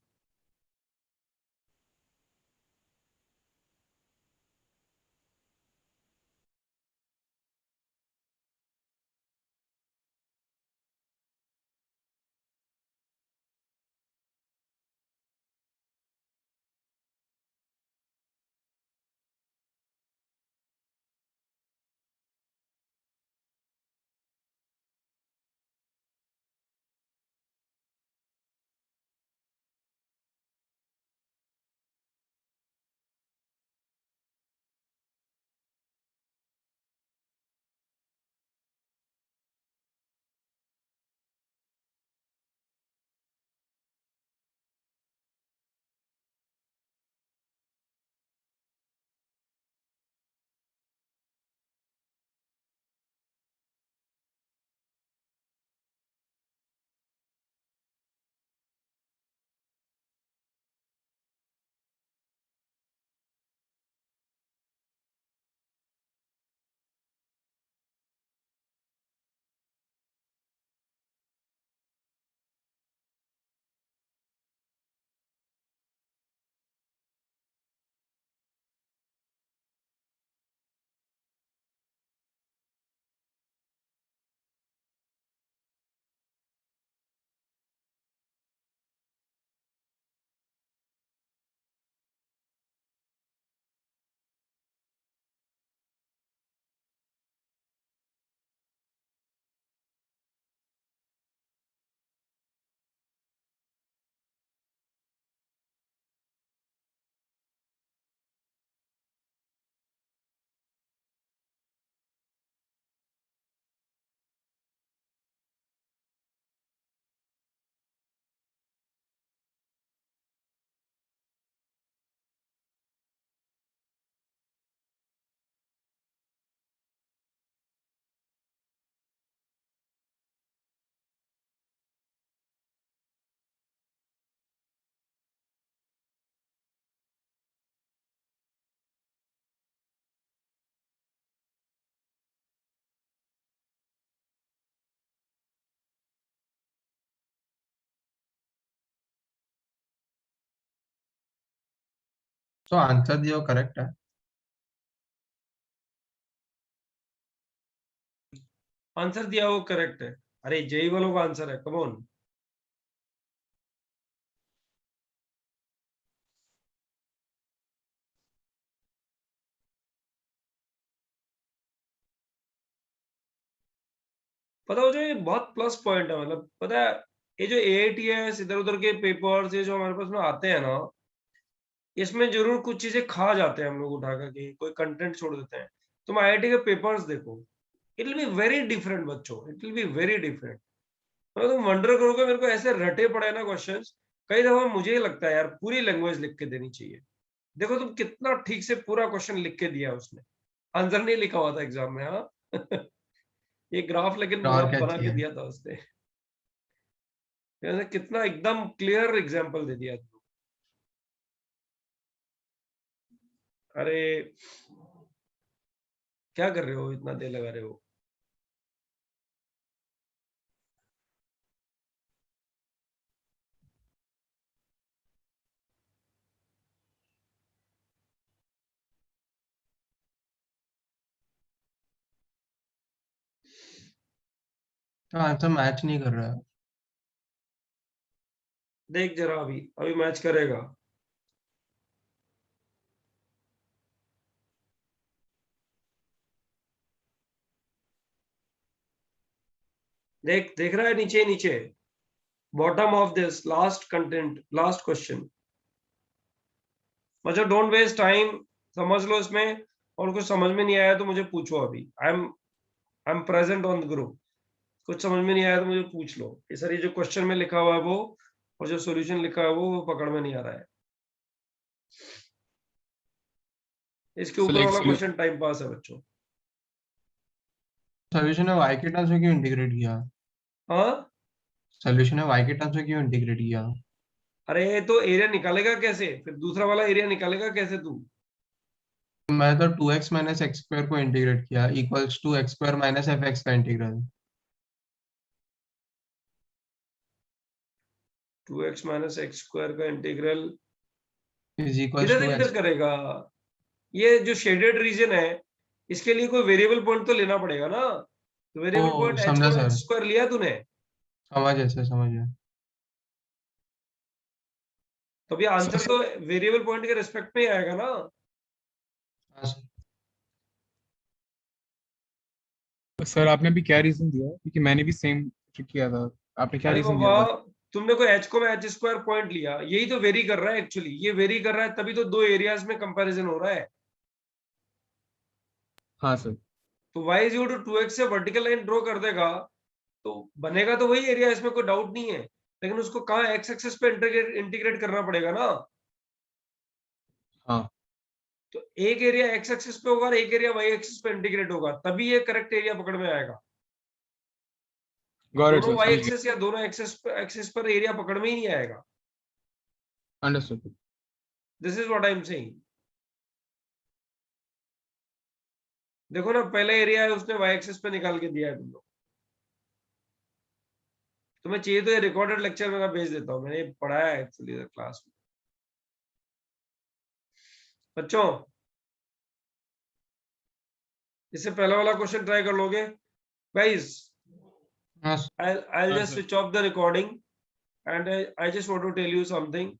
तो आंसर दिया वो करेक्ट है। आंसर दिया वो करेक्ट है। अरे जेई वालों का आंसर है, कम ऑन। पता हो जो ये बहुत प्लस पॉइंट है, मतलब पता है ये जो AITS इधर उधर के पेपर्स ये जो हमारे पास में आते हैं ना, इसमें जरूर कुछ चीजें खा जाते हैं हम लोग उठा करके, कोई कंटेंट छोड़ देते हैं। तुम IIT के पेपर्स देखो, it will be very different बच्चों, it will be very different. मतलब तुम वंडर करोगे मेरे को ऐसे रटे पड़े ना क्वेश्चंस। कई दफा मुझे ही लगता है यार पूरी लैंग्वेज लिख के देनी चाहिए। देखो तुम कितना ठीक से पूरा क्वेश्चन लिख के दिया उसने, आंसर नहीं लिखा हुआ था एग्जाम में। हाँ ये ग्राफ लेकिन और बहुत क्या बना के चाहिए? दिया था उसने। यानी कितना एकदम क्लियर एग्जाम्पल दे दिया। अरे क्या कर रहे हो, इतना देर लगा रहे हो? तो आंसर मैच नहीं कर रहा है। देख जरा, अभी अभी मैच करेगा। देख देख रहा है, नीचे नीचे bottom of this last content, last question. मतलब डोंट वेस्ट टाइम, समझ लो इसमें। और कुछ समझ में नहीं आया तो मुझे पूछो अभी। I am present on the group. कुछ समझ में नहीं आया तो मुझे पूछ लो। ये सर ये जो क्वेश्चन में लिखा हुआ है वो, और जो सॉल्यूशन लिखा है वो पकड़ में नहीं आ रहा है। इसके So ऊपर like वाला क्वेश्चन टाइम पास है बच्चों। सोल्यूशन है y के टर्म्स में क्यों इंटीग्रेट किया? हाँ सोल्यूशन है y के टर्म्स में क्यों इंटीग्रेट किया? अरे तो एरिया निकालेगा कैसे, फिर दूसरा वाला एरिया निकालेगा कैसे तू? मैं तो 2x माइनस एक्स स्क्वायर को इंटीग्रेट किया equals to x square minus f x का integral 2x minus x square का इंटीग्रल इज इक्वल्स इधर टू इधर एक्स। करेगा। ये जो शेडेड रीजन है इसके लिए कोई वेरिएबल पॉइंट तो लेना पड़ेगा ना, तो वेरिएबल पॉइंट h समझा को सर, एक्स स्क्वायर लिया तूने, समझ ऐसे समझ गया। तो अभी आंसर तो वेरिएबल पॉइंट के रिस्पेक्ट में ही आएगा ना। हाँ सर। सर आपने अभी क्या रीजन दिया, क्योंकि मैंने भी सेम किया था, आपने क्या अरे रीजन बाबा दिया था? तुमने कोई h को में h स्क्वायर पॉइंट लिया, यही तो वेरी कर रहा है एक्चुअली, ये वेरी कर रहा है तभी तो दो एरियाज में कंपैरिजन हो रहा है। हाँ सर। तो y is equal to 2x से वर्टिकल लाइन ड्रॉ कर देगा तो बनेगा तो वही एरिया, इसमें कोई डाउट नहीं है, लेकिन उसको कहाँ x एक्सिस पे इंटीग्रेट करना पड़ेगा ना। हाँ तो एक एरिया x एक्सिस पे होगा और एक एरिया y एक्सिस पे इंटीग्रेट होगा, तभी ये करेक्ट एरिया पकड़ में आएगा। गॉट इट दोनों सर, y समझ गया। एक्सिस या दोनों एक्सिस पर एरिया पकड़ में ही नहीं आएगा। Understood. This is what I am saying. देखो ना, पहला एरिया है उसने y एक्सिस पे निकाल के दिया है तुम लोग। तुम्हें चाहिए तो ये रिकॉर्डेड लेक्चर में मैं भेज देता हूँ, मैंने पढ़ाया है एक्चुअली क्लास में। बच्चों इससे पहला वाला क्वेश्चन ट्राई कर लोगे गाइस? हाँ I'll हाँ just sir. switch off the recording and I just want to tell you something.